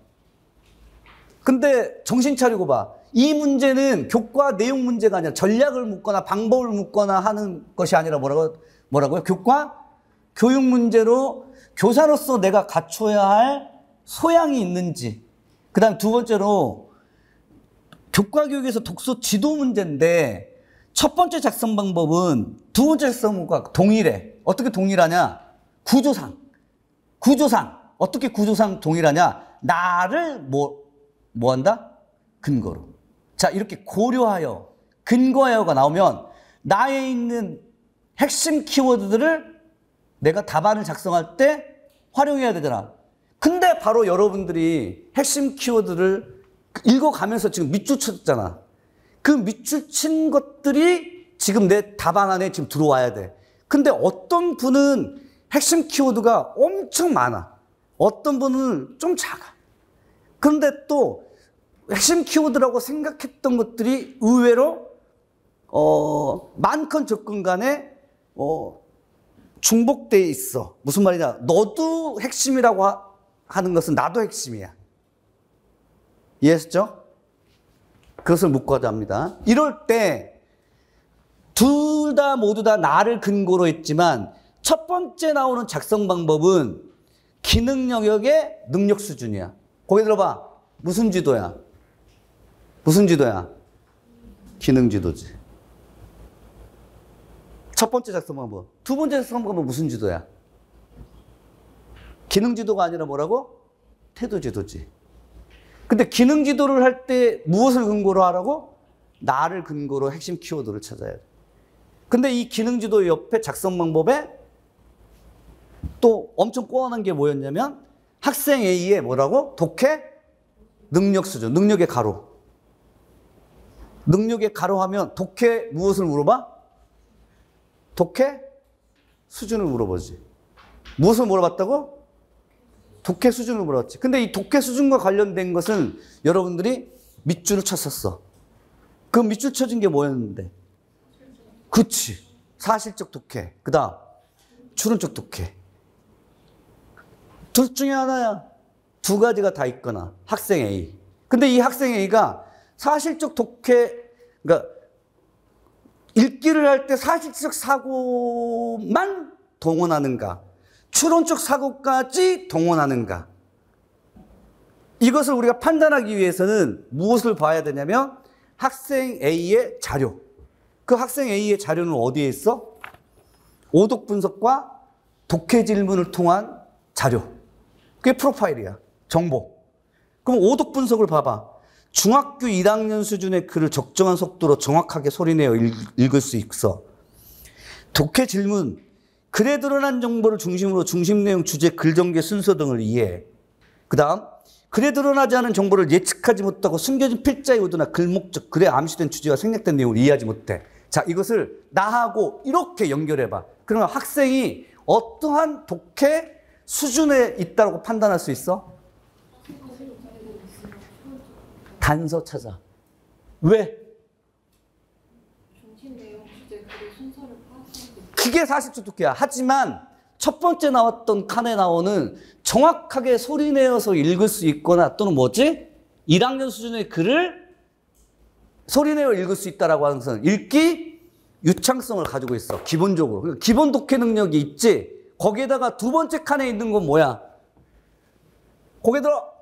근데 정신 차리고 봐. 이 문제는 교과 내용 문제가 아니라 전략을 묻거나 방법을 묻거나 하는 것이 아니라 뭐라고요? 교육 문제로 교사로서 내가 갖춰야 할 소양이 있는지. 그 다음 두 번째로 교과 교육에서 독서 지도 문제인데 첫 번째 작성 방법은 두 번째 작성 방법과 동일해. 어떻게 동일하냐? 구조상. 어떻게 구조상 동일하냐? 나를 뭐 한다? 근거로. 자, 이렇게 고려하여, 근거하여가 나오면 나에 있는 핵심 키워드들을 내가 답안을 작성할 때 활용해야 되잖아. 근데 바로 여러분들이 핵심 키워드를 읽어가면서 지금 밑줄 쳤잖아. 그 밑줄 친 것들이 지금 내 답안 안에 지금 들어와야 돼. 근데 어떤 분은 핵심 키워드가 엄청 많아. 어떤 분은 좀 작아. 그런데 또 핵심 키워드라고 생각했던 것들이 의외로 많건 적건 간에 중복되어 있어. 무슨 말이냐? 너도 핵심이라고 하는 것은 나도 핵심이야. 이해했죠? 그것을 묻고자 합니다. 이럴 때 둘 다 모두 다 나를 근거로 했지만 첫 번째 나오는 작성 방법은 기능 영역의 능력 수준이야. 거기 들어봐. 무슨 지도야? 기능 지도지. 첫 번째 작성 방법. 두 번째 작성 방법은 무슨 지도야? 기능 지도가 아니라 뭐라고? 태도 지도지. 근데 기능 지도를 할 때 무엇을 근거로 하라고? 나를 근거로 핵심 키워드를 찾아야 돼. 근데 이 기능 지도 옆에 작성 방법에 또 엄청 꼬아난 게 뭐였냐면 학생 A의 뭐라고? 독해 능력 수준, 능력의 가로. 능력의 가로 하면 독해 무엇을 물어봐? 독해 수준을 물어보지. 무엇을 물어봤다고? 독해 수준을 물어봤지. 근데 이 독해 수준과 관련된 것은 여러분들이 밑줄을 쳤었어. 그 밑줄 쳐진 게 뭐였는데? 그치. 사실적 독해. 그 다음 추론적 독해. 둘 중에 하나야. 두 가지가 다 있거나 학생 A. 근데 이 학생 A가 사실적 독해, 그러니까 읽기를 할 때 사실적 사고만 동원하는가? 추론적 사고까지 동원하는가? 이것을 우리가 판단하기 위해서는 무엇을 봐야 되냐면 학생 A의 자료. 그 학생 A의 자료는 어디에 있어? 오독 분석과 독해 질문을 통한 자료. 그게 프로파일이야. 정보. 그럼 오독 분석을 봐봐. 중학교 1학년 수준의 글을 적정한 속도로 정확하게 소리내어 읽을 수 있어. 독해 질문. 글에 드러난 정보를 중심으로 중심 내용, 주제, 글 전개 순서 등을 이해해. 그 다음 글에 드러나지 않은 정보를 예측하지 못하고 숨겨진 필자의 의도나 글 목적, 글에 암시된 주제와 생략된 내용을 이해하지 못해. 자, 이것을 나하고 이렇게 연결해봐. 그러면 학생이 어떠한 독해 수준에 있다고 판단할 수 있어? 단서 찾아. 왜? 그게 사실적 독해야. 하지만 첫 번째 나왔던 칸에 나오는 정확하게 소리내어서 읽을 수 있거나 또는 뭐지? 1학년 수준의 글을 소리내어 읽을 수 있다라고 하는 것은 읽기 유창성을 가지고 있어. 기본적으로. 그러니까 기본 독해 능력이 있지. 거기에다가 두 번째 칸에 있는 건 뭐야? 거기에다가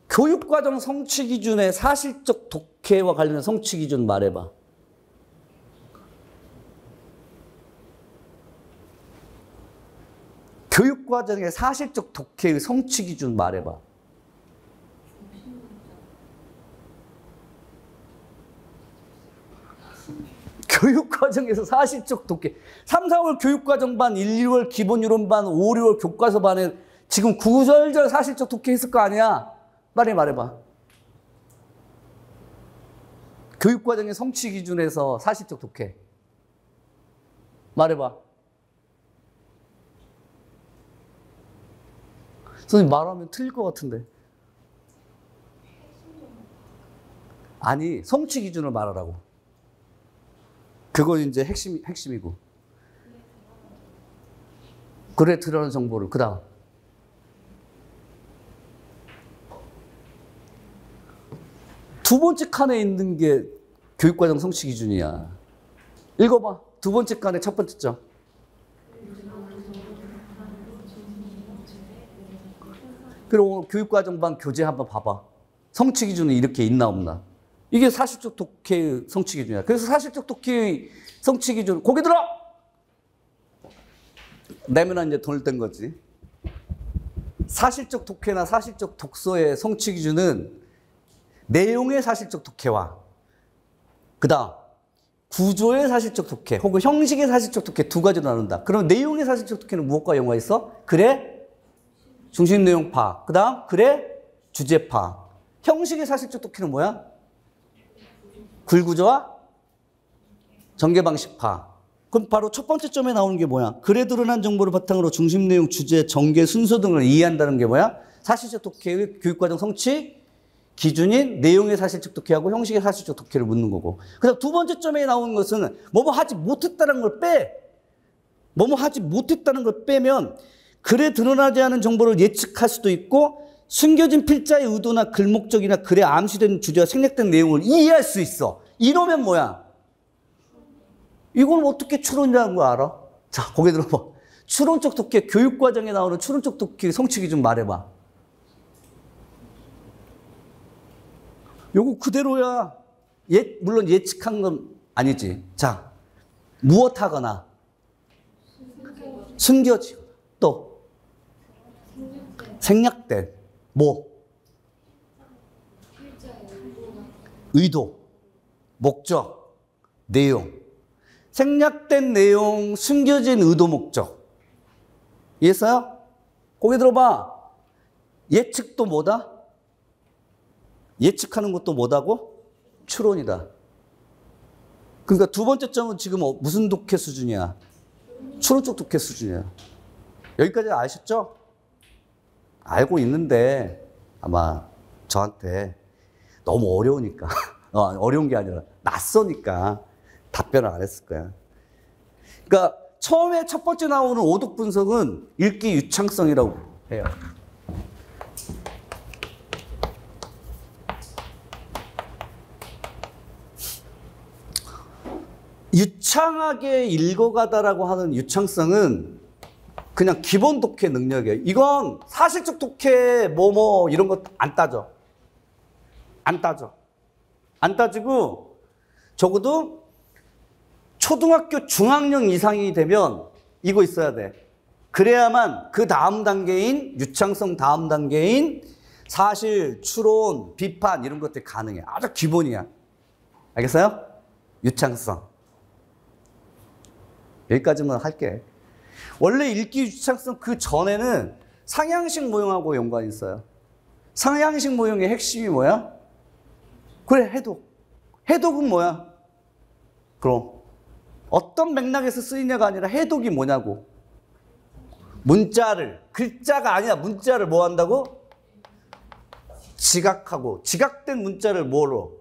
교육과정 성취 기준의 사실적 독해와 관련된 성취 기준 말해봐. 교육과정의 사실적 독해의 성취 기준 말해봐. 교육과정에서 사실적 독해. 3, 4월 교육과정반, 1, 2월 기본이론반, 5, 6월 교과서반에 지금 구절절 사실적 독해 했을 거 아니야? 빨리 말해봐. 교육과정의 성취 기준에서 사실적 독해. 말해봐. 선생님 말하면 틀릴 것 같은데. 아니, 성취 기준을 말하라고. 그건 이제 핵심이고. 글에 들어가는 정보를, 그 다음. 두 번째 칸에 있는 게 교육과정 성취 기준이야. 읽어봐. 두 번째 칸의 첫 번째 점. 그리고 오늘 교육과정반 교재 한번 봐봐. 성취 기준은 이렇게 있나 없나. 이게 사실적 독해의 성취 기준이야. 그래서 사실적 독해의 성취 기준, 고개 들어! 내면은 이제 돈을 뗀 거지. 사실적 독해나 사실적 독서의 성취 기준은 내용의 사실적 독해와 그 다음 구조의 사실적 독해 혹은 형식의 사실적 독해 두 가지로 나눈다. 그러면 내용의 사실적 독해는 무엇과 연관이 있어? 글의 중심 내용 파악. 그 다음 글의 주제 파악. 형식의 사실적 독해는 뭐야? 글 구조와 전개 방식 파악. 그럼 바로 첫 번째 점에 나오는 게 뭐야? 글에 드러난 정보를 바탕으로 중심 내용, 주제, 전개, 순서 등을 이해한다는 게 뭐야? 사실적 독해의 교육과정 성취 기준인 내용의 사실적 독해하고 형식의 사실적 독해를 묻는 거고. 그다음 두 번째 점에 나오는 것은 뭐뭐 하지 못했다는 걸 빼. 뭐뭐 하지 못했다는 걸 빼면 글에 드러나지 않은 정보를 예측할 수도 있고 숨겨진 필자의 의도나 글 목적이나 글에 암시된 주제와 생략된 내용을 이해할 수 있어. 이러면 뭐야? 이걸 어떻게 추론이라는 거 알아? 자, 고개 들어봐. 추론적 독해, 교육과정에 나오는 추론적 독해 성취 기준 말해봐. 요거 그대로야. 물론 예측한 건 아니지. 자, 무엇하거나 숨겨지거나 또 생략된 뭐 의도, 목적, 내용. 생략된 내용, 숨겨진 의도, 목적. 이해했어요? 고개 들어봐. 예측도 뭐다? 예측하는 것도 뭐다고? 추론이다. 그러니까 두 번째 점은 지금 무슨 독해 수준이야? 추론적 독해 수준이야. 여기까지 아셨죠? 알고 있는데 아마 저한테 너무 어려우니까 어려운 게 아니라 낯서니까 답변을 안 했을 거야. 그러니까 처음에 첫 번째 나오는 오독 분석은 읽기 유창성이라고 해요. 유창하게 읽어가다라고 하는 유창성은 그냥 기본 독해 능력이에요. 이건 사실적 독해 뭐뭐 이런 거 안 따져. 안 따져. 안 따지고 적어도 초등학교 중학년 이상이 되면 이거 있어야 돼. 그래야만 그 다음 단계인 유창성 다음 단계인 사실, 추론, 비판 이런 것들이 가능해. 아주 기본이야. 알겠어요? 유창성. 여기까지만 할게. 원래 읽기 유창성 그 전에는 상향식 모형하고 연관이 있어요. 상향식 모형의 핵심이 뭐야? 그래, 해독. 해독은 뭐야? 그럼 어떤 맥락에서 쓰이냐가 아니라 해독이 뭐냐고. 문자를, 글자가 아니라 문자를 뭐 한다고? 지각하고, 지각된 문자를 뭐로?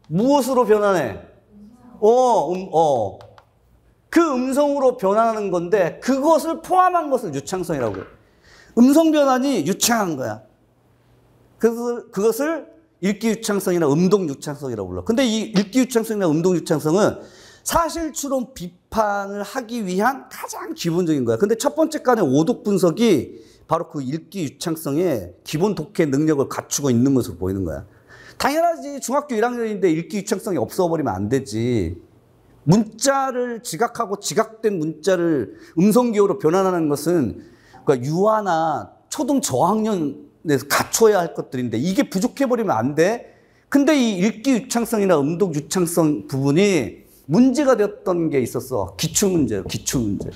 무엇으로 변환해? 그 음성으로 변환하는 건데 그것을 포함한 것을 유창성이라고 해요. 음성 변환이 유창한 거야. 그래서 그것을 읽기 유창성이나 음동 유창성이라고 불러. 근데 이 읽기 유창성이나 음동 유창성은 사실 추론 비판을 하기 위한 가장 기본적인 거야. 근데 첫 번째 간의 오독 분석이 바로 그 읽기 유창성의 기본 독해 능력을 갖추고 있는 것으로 보이는 거야. 당연하지. 중학교 1학년인데 읽기 유창성이 없어버리면 안 되지. 문자를 지각하고 지각된 문자를 음성기호로 변환하는 것은 그러니까 유아나 초등 저학년에서 갖춰야 할 것들인데 이게 부족해버리면 안 돼. 근데 이 읽기 유창성이나 음독 유창성 부분이 문제가 되었던 게 있었어. 기출문제요. 기출문제.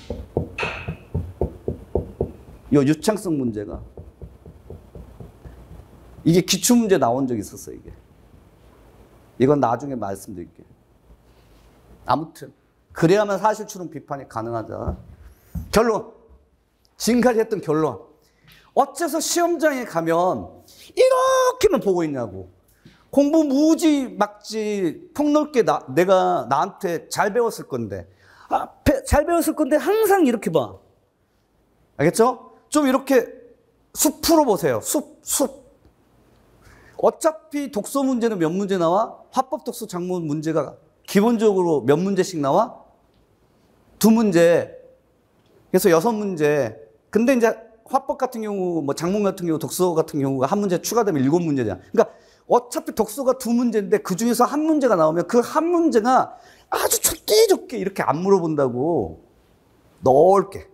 이 유창성 문제가. 이게 기출문제 나온 적이 있었어. 이게. 이건 나중에 말씀드릴게요. 아무튼 그래야만 사실 추론 비판이 가능하다. 결론. 지금까지 했던 결론. 어째서 시험장에 가면 이렇게만 보고 있냐고. 공부 무지막지 폭넓게 내가 나한테 잘 배웠을 건데 잘 배웠을 건데 항상 이렇게 봐. 알겠죠? 좀 이렇게 숲으로 보세요. 숲. 어차피 독서 문제는 몇 문제 나와? 화법, 독서, 작문 문제가 기본적으로 몇 문제씩 나와? 2문제. 그래서 6문제. 근데 이제 화법 같은 경우, 뭐 작문 같은 경우, 독서 같은 경우가 한 문제 추가되면 7문제잖아. 그러니까 어차피 독서가 2문제인데 그 중에서 한 문제가 나오면 그 한 문제가 아주 좁게 이렇게 안 물어본다고. 넓게.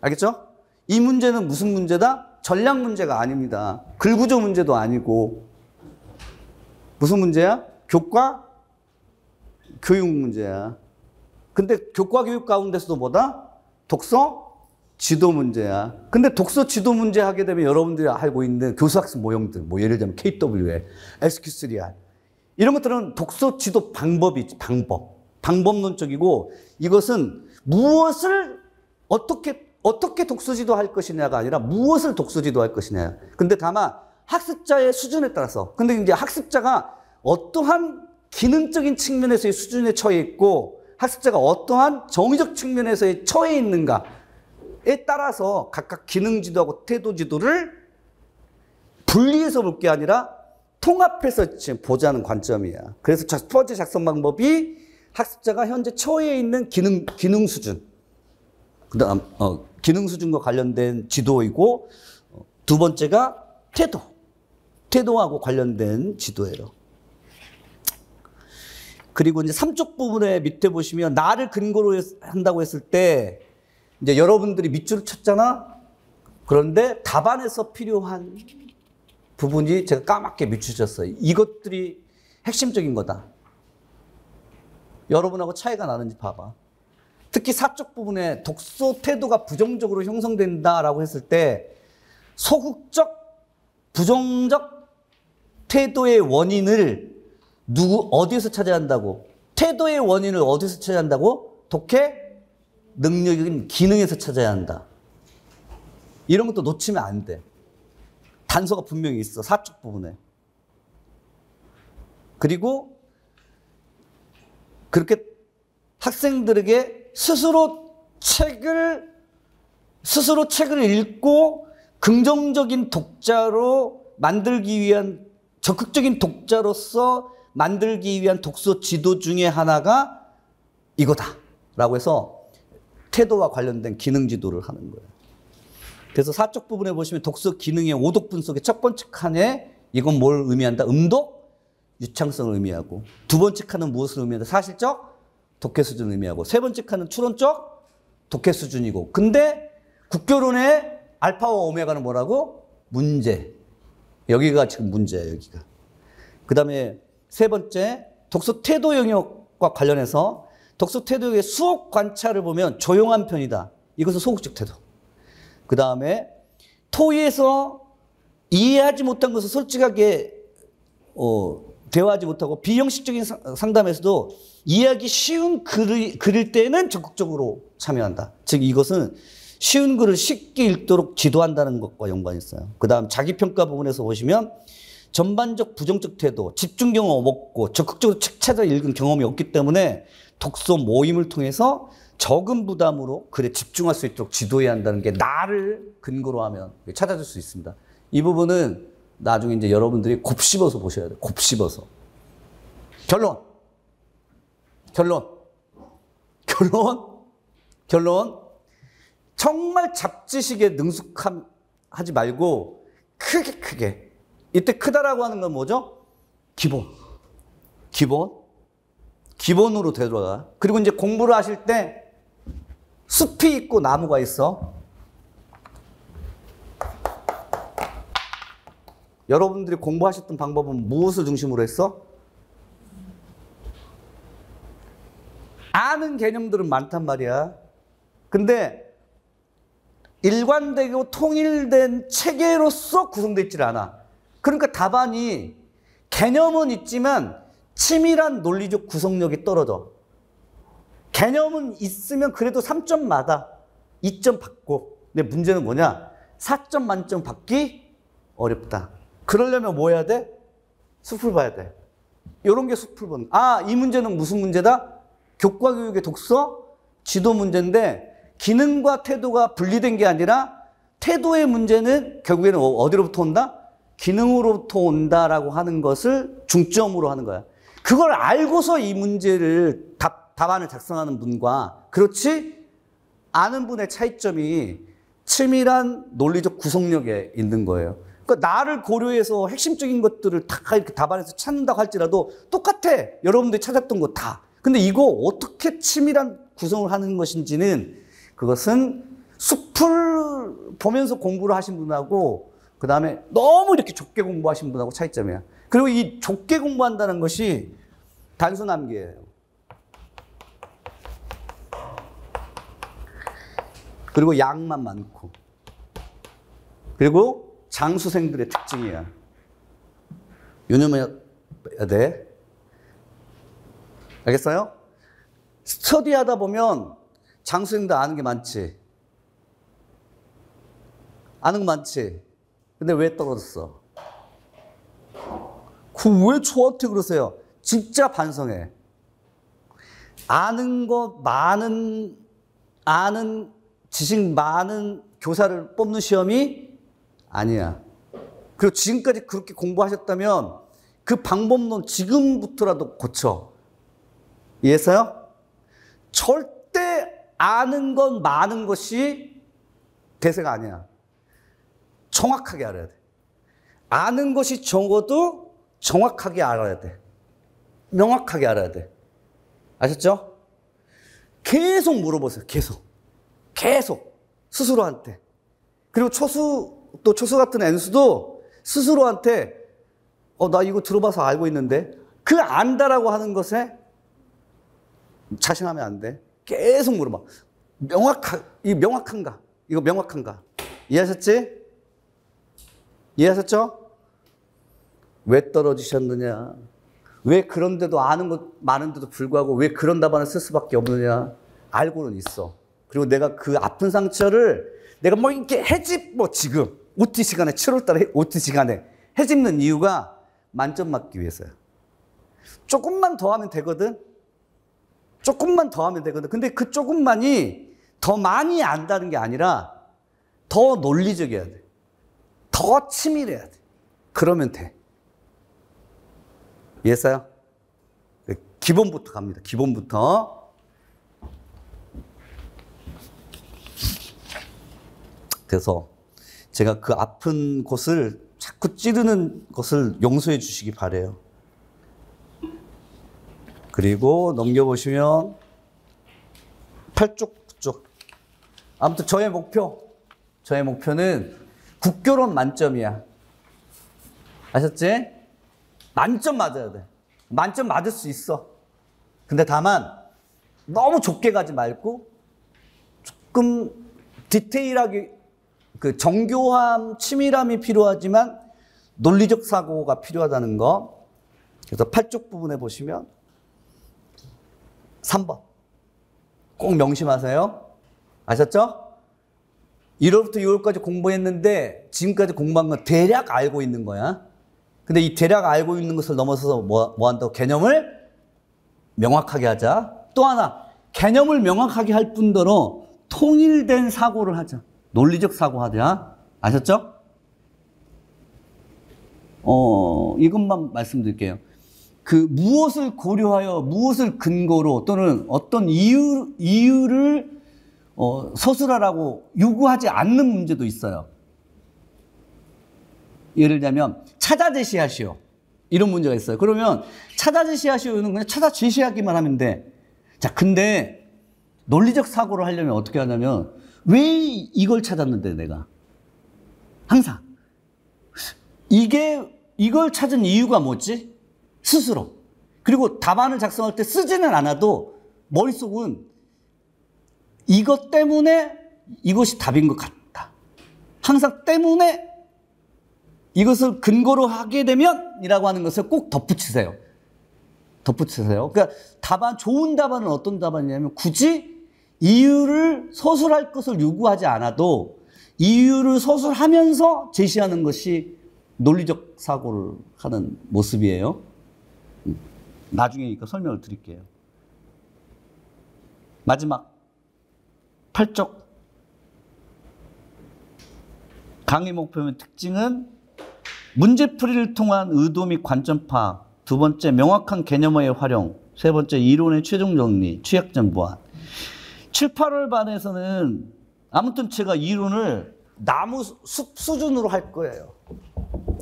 알겠죠? 이 문제는 무슨 문제다? 전략 문제가 아닙니다. 글구조 문제도 아니고. 무슨 문제야? 교과, 교육 문제야. 근데 교과 교육 가운데서도 뭐다? 독서, 지도 문제야. 근데 독서, 지도 문제 하게 되면 여러분들이 알고 있는 교수학습 모형들, 뭐 예를 들면 KWL, SQ3R. 이런 것들은 독서, 지도 방법이지, 방법론적이고 이것은 무엇을 어떻게 독서지도 할 것이냐가 아니라 무엇을 독서지도 할 것이냐. 근데 다만 학습자의 수준에 따라서. 근데 이제 학습자가 어떠한 기능적인 측면에서의 수준에 처해 있고 학습자가 어떠한 정의적 측면에서의 처해 있는가에 따라서 각각 기능지도하고 태도지도를 분리해서 볼 게 아니라 통합해서 지금 보자는 관점이야. 그래서 첫 번째 작성 방법이 학습자가 현재 처해 있는 기능 수준. 그다음 기능 수준과 관련된 지도이고 두 번째가 태도하고 관련된 지도예요. 그리고 이제 3쪽 부분에 밑에 보시면 나를 근거로 한다고 했을 때 이제 여러분들이 밑줄을 쳤잖아. 그런데 답안에서 필요한 부분이 제가 까맣게 밑줄 쳤어요. 이것들이 핵심적인 거다. 여러분하고 차이가 나는지 봐봐. 특히 4쪽 부분에 독서 태도가 부정적으로 형성된다라고 했을 때 소극적, 부정적 태도의 원인을 어디에서 찾아야 한다고? 태도의 원인을 어디서 찾아야 한다고? 독해 능력인 기능에서 찾아야 한다. 이런 것도 놓치면 안 돼. 단서가 분명히 있어. 4쪽 부분에. 그리고 그렇게 학생들에게 스스로 책을 읽고 긍정적인 독자로 만들기 위한 적극적인 독자로서 만들기 위한 독서 지도 중에 하나가 이거다라고 해서 태도와 관련된 기능 지도를 하는 거예요. 그래서 4쪽 부분에 보시면 독서 기능의 5독 분석의 첫 번째 칸에 이건 뭘 의미한다? 음독, 유창성을 의미하고 두 번째 칸은 무엇을 의미한다? 사실적, 독해 수준을 의미하고 세 번째 칸은 추론적, 독해 수준이고 근데 국교론의 알파와 오메가는 뭐라고? 문제. 여기가 지금 문제예요. 여기가. 그 다음에 세 번째 독서 태도 영역과 관련해서 독서 태도 영역의 수업 관찰을 보면 조용한 편이다. 이것은 소극적 태도. 그 다음에 토의에서 이해하지 못한 것을 솔직하게 대화하지 못하고 비형식적인 상담에서도 이해하기 쉬운 글일 때는 적극적으로 참여한다. 즉 이것은 쉬운 글을 쉽게 읽도록 지도한다는 것과 연관이 있어요. 그 다음 자기평가 부분에서 보시면 전반적 부정적 태도, 집중 경험 없고 적극적으로 책 찾아 읽은 경험이 없기 때문에 독서 모임을 통해서 적은 부담으로 글에 집중할 수 있도록 지도해야 한다는 게 나를 근거로 하면 찾아줄 수 있습니다. 이 부분은 나중에 이제 여러분들이 곱씹어서 보셔야 돼요. 곱씹어서. 결론. 정말 잡지식에 능숙하지 말고 크게. 이때 크다라고 하는 건 뭐죠? 기본으로 되돌아가. 그리고 이제 공부를 하실 때 숲이 있고 나무가 있어. 여러분들이 공부하셨던 방법은 무엇을 중심으로 했어? 아는 개념들은 많단 말이야. 근데 일관되고 통일된 체계로서 구성되어 있질 않아. 그러니까 답안이 개념은 있지만 치밀한 논리적 구성력이 떨어져. 개념은 있으면 그래도 3점마다 2점 받고. 근데 문제는 뭐냐? 4점 만점 받기 어렵다. 그러려면 뭐 해야 돼? 숲을 봐야 돼. 이런 게 숲을 보는. 이 문제는 무슨 문제다? 교과 교육의 독서, 지도 문제인데 기능과 태도가 분리된 게 아니라 태도의 문제는 결국에는 어디로부터 온다? 기능으로부터 온다라고 하는 것을 중점으로 하는 거야. 그걸 알고서 이 문제를 답안을 작성하는 분과 그렇지 않은 분의 차이점이 치밀한 논리적 구성력에 있는 거예요. 그러니까 나를 고려해서 핵심적인 것들을 다 이렇게 답안에서 찾는다고 할지라도 똑같아. 여러분들이 찾았던 거 다. 근데 이거 어떻게 치밀한 구성을 하는 것인지는 그것은 숲을 보면서 공부를 하신 분하고 그 다음에 너무 이렇게 좁게 공부하신 분하고 차이점이야. 그리고 이 좁게 공부한다는 것이 단순 암기예요. 그리고 양만 많고. 그리고 장수생들의 특징이야. 유념해야 돼. 알겠어요? 스터디 하다 보면 장수생들 아는 게 많지. 아는 거 많지. 근데 왜 떨어졌어? 왜 저한테 그러세요? 진짜 반성해. 아는 거 많은, 아는 지식 많은 교사를 뽑는 시험이 아니야. 그리고 지금까지 그렇게 공부하셨다면 그 방법론 지금부터라도 고쳐. 이해했어요? 절대 아는 건 많은 것이 대세가 아니야. 정확하게 알아야 돼. 아는 것이 적어도 정확하게 알아야 돼. 명확하게 알아야 돼. 아셨죠? 계속 물어보세요. 계속. 스스로한테. 그리고 또 초수 같은 N수도 스스로한테 나 이거 들어봐서 알고 있는데 그 안다라고 하는 것에 자신하면 안 돼. 계속 물어봐. 이거 명확한가? 이거 명확한가? 이해하셨지? 이해하셨죠? 왜 떨어지셨느냐? 왜 그런데도 아는 것 많은데도 불구하고 왜 그런 답안을 쓸 수밖에 없느냐? 알고는 있어. 그리고 내가 그 아픈 상처를 내가 뭐 이렇게 지금 OT 시간에 7월달에 OT 시간에 해집는 이유가 만점 맞기 위해서야. 조금만 더 하면 되거든. 조금만 더 하면 되거든. 근데 그 조금만이 더 많이 안다는 게 아니라 더 논리적이어야 돼. 더 치밀해야 돼. 그러면 돼. 이해했어요? 기본부터 갑니다. 기본부터. 그래서 제가 그 아픈 곳을 자꾸 찌르는 것을 용서해 주시기 바라요. 그리고 넘겨보시면 8쪽, 9쪽. 아무튼 저의 목표는 국교론 만점이야. 아셨지? 만점 맞아야 돼. 만점 맞을 수 있어. 근데 다만 너무 좁게 가지 말고 조금 디테일하게 그 정교함, 치밀함이 필요하지만 논리적 사고가 필요하다는 거. 그래서 8쪽 부분에 보시면 3번 꼭 명심하세요. 아셨죠? 1월부터 6월까지 공부했는데 지금까지 공부한 건 대략 알고 있는 거야. 근데 이 대략 알고 있는 것을 넘어서서 뭐 한다고? 개념을 명확하게 하자. 또 하나, 개념을 명확하게 할 뿐더러 통일된 사고를 하자. 논리적 사고 하자. 아셨죠? 이것만 말씀드릴게요. 그 무엇을 고려하여 무엇을 근거로 또는 어떤 이유를 서술하라고 요구하지 않는 문제도 있어요. 예를 들면 찾아 제시하시오. 이런 문제가 있어요. 그러면 찾아 제시하시오는 그냥 찾아 제시하기만 하면 돼. 자, 근데 논리적 사고를 하려면 어떻게 하냐면 왜 이걸 찾았는데 내가 항상 이걸 찾은 이유가 뭐지? 스스로. 그리고 답안을 작성할 때 쓰지는 않아도 머릿속은 이것 때문에 이것이 답인 것 같다. 항상 때문에 이것을 근거로 하게 되면 이라고 하는 것을 꼭 덧붙이세요. 그러니까 좋은 답안은 어떤 답안이냐면 굳이 이유를 서술할 것을 요구하지 않아도 이유를 서술하면서 제시하는 것이 논리적 사고를 하는 모습이에요. 나중에 이거 설명을 드릴게요. 마지막 8쪽 강의 목표의 특징은 문제풀이를 통한 의도 및 관점 파악. 두 번째, 명확한 개념어의 활용. 세 번째, 이론의 최종 정리, 취약점 보완. 7, 8월 반에서는 아무튼 제가 이론을 나무 숲 수준으로 할 거예요.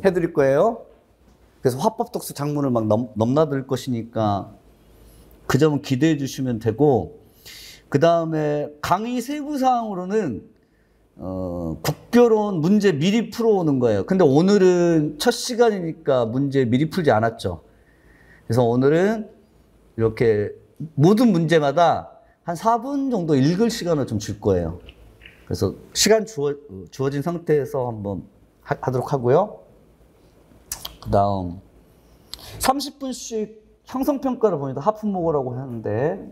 해드릴 거예요. 그래서 화법 독서 장문을 막 넘나들 것이니까 그 점은 기대해 주시면 되고, 그 다음에 강의 세부 사항으로는 국교론 문제 미리 풀어오는 거예요. 근데 오늘은 첫 시간이니까 문제 미리 풀지 않았죠. 그래서 오늘은 이렇게 모든 문제마다 한 4분 정도 읽을 시간을 좀 줄 거예요. 그래서 시간 주어진 상태에서 한번 하도록 하고요. 그 다음 30분씩 형성평가를 보니다 하품목어라고 하는데,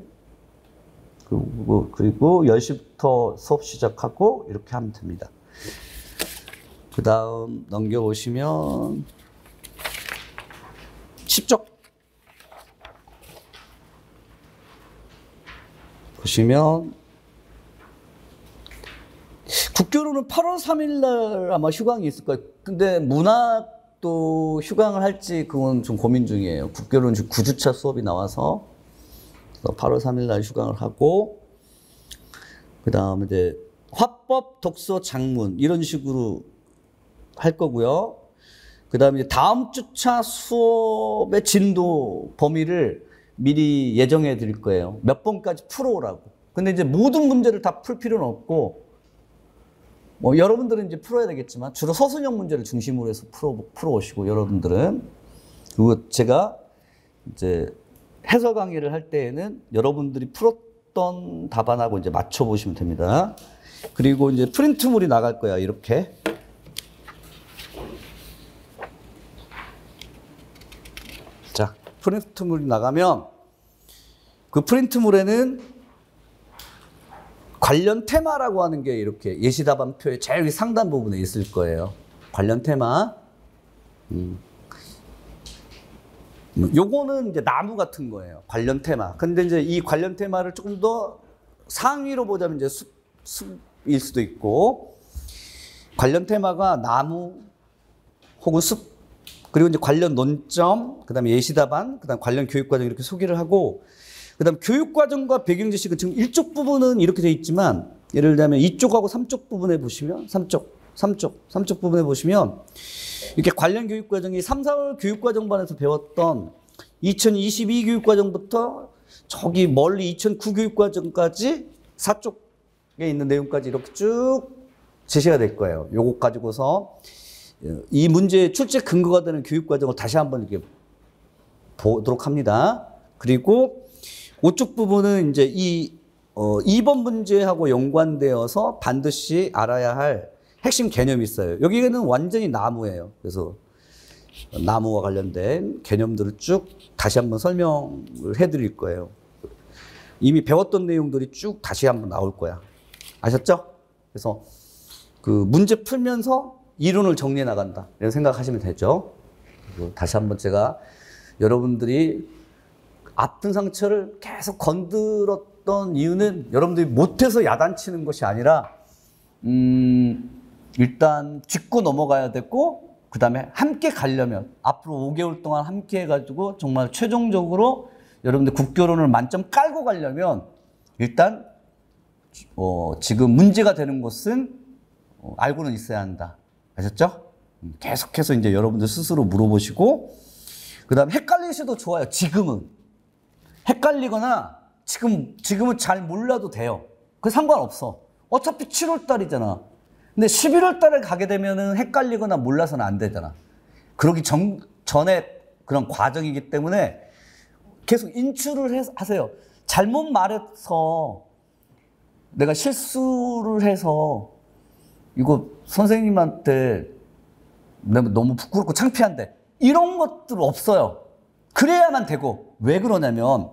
그리고 10시부터 수업 시작하고 이렇게 하면 됩니다. 그 다음 넘겨보시면 10쪽 보시면, 국교로는 8월 3일 날 아마 휴강이 있을 거예요. 근데 문학도 휴강을 할지 그건 좀 고민 중이에요. 국교로는 9주차 수업이 나와서 8월 3일 날 휴강을 하고, 그 다음에 이제 화법, 독서, 장문 이런 식으로 할 거고요. 그 다음에 다음 주차 수업의 진도 범위를 미리 예정해 드릴 거예요. 몇 번까지 풀어오라고. 근데 이제 모든 문제를 다 풀 필요는 없고, 뭐 여러분들은 이제 풀어야 되겠지만 주로 서술형 문제를 중심으로 해서 풀어오시고, 여러분들은. 그리고 제가 이제 해설 강의를 할 때에는 여러분들이 풀었던 답안하고 이제 맞춰보시면 됩니다. 그리고 이제 프린트물이 나갈 거야, 이렇게. 자, 프린트물이 나가면 그 프린트물에는 관련 테마라고 하는 게 이렇게 예시답안표의 제일 상단 부분에 있을 거예요. 관련 테마. 요거는 이제 나무 같은 거예요. 관련 테마. 근데 이제 이 관련 테마를 조금 더 상위로 보자면 이제 숲일 수도 있고, 관련 테마가 나무 혹은 숲, 그리고 이제 관련 논점, 그 다음에 예시답안, 그 다음 관련 교육과정 이렇게 소개를 하고, 그 다음 교육과정과 배경지식은 지금 1쪽 부분은 이렇게 돼 있지만, 예를 들면 2쪽하고 3쪽 부분에 보시면, 3쪽 부분에 보시면, 이렇게 관련 교육과정이 3, 4월 교육과정반에서 배웠던 2022 교육과정부터 저기 멀리 2009 교육과정까지 4쪽에 있는 내용까지 이렇게 쭉 제시가 될 거예요. 요거 가지고서 이 문제의 출제 근거가 되는 교육과정을 다시 한번 이렇게 보도록 합니다. 그리고 5쪽 부분은 이제 2번 문제하고 연관되어서 반드시 알아야 할 핵심 개념이 있어요. 여기는 완전히 나무예요. 그래서 나무와 관련된 개념들을 쭉 다시 한번 설명을 해드릴 거예요. 이미 배웠던 내용들이 쭉 다시 한번 나올 거야. 아셨죠? 그래서 그 문제 풀면서 이론을 정리해 나간다, 이런 생각하시면 되죠. 그리고 다시 한번 제가 여러분들이 아픈 상처를 계속 건드렸던 이유는 여러분들이 못해서 야단치는 것이 아니라 일단 짚고 넘어가야 되고, 그 다음에 함께 가려면 앞으로 5개월 동안 함께 해가지고 정말 최종적으로 여러분들 국교론을 만점 깔고 가려면 일단 지금 문제가 되는 것은 알고는 있어야 한다. 아셨죠? 계속해서 이제 여러분들 스스로 물어보시고, 그 다음에 헷갈리셔도 좋아요. 지금은 헷갈리거나 지금은 잘 몰라도 돼요. 그 상관없어. 어차피 7월 달이잖아. 근데 11월 달에 가게 되면은 헷갈리거나 몰라서는 안 되잖아. 그러기 전에 그런 과정이기 때문에 계속 인출을 하세요. 잘못 말해서 내가 실수를 해서 이거 선생님한테 너무 부끄럽고 창피한데, 이런 것들 없어요. 그래야만 되고. 왜 그러냐면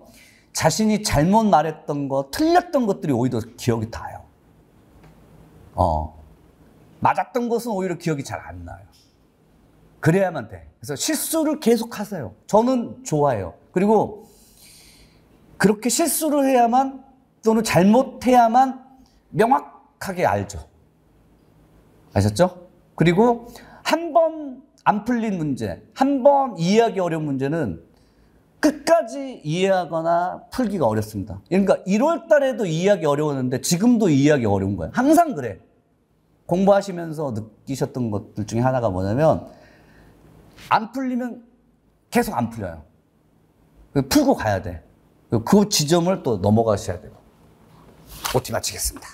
자신이 잘못 말했던 거, 틀렸던 것들이 오히려 기억이 나요. 맞았던 것은 오히려 기억이 잘 안 나요. 그래야만 돼. 그래서 실수를 계속 하세요. 저는 좋아해요. 그리고 그렇게 실수를 해야만, 또는 잘못해야만 명확하게 알죠. 아셨죠? 그리고 한 번 안 풀린 문제, 한 번 이해하기 어려운 문제는 끝까지 이해하거나 풀기가 어렵습니다. 그러니까 1월 달에도 이해하기 어려웠는데 지금도 이해하기 어려운 거예요. 항상 그래. 공부하시면서 느끼셨던 것들 중에 하나가 뭐냐면 안 풀리면 계속 안 풀려요. 풀고 가야 돼. 그 지점을 또 넘어가셔야 돼요. OT 마치겠습니다.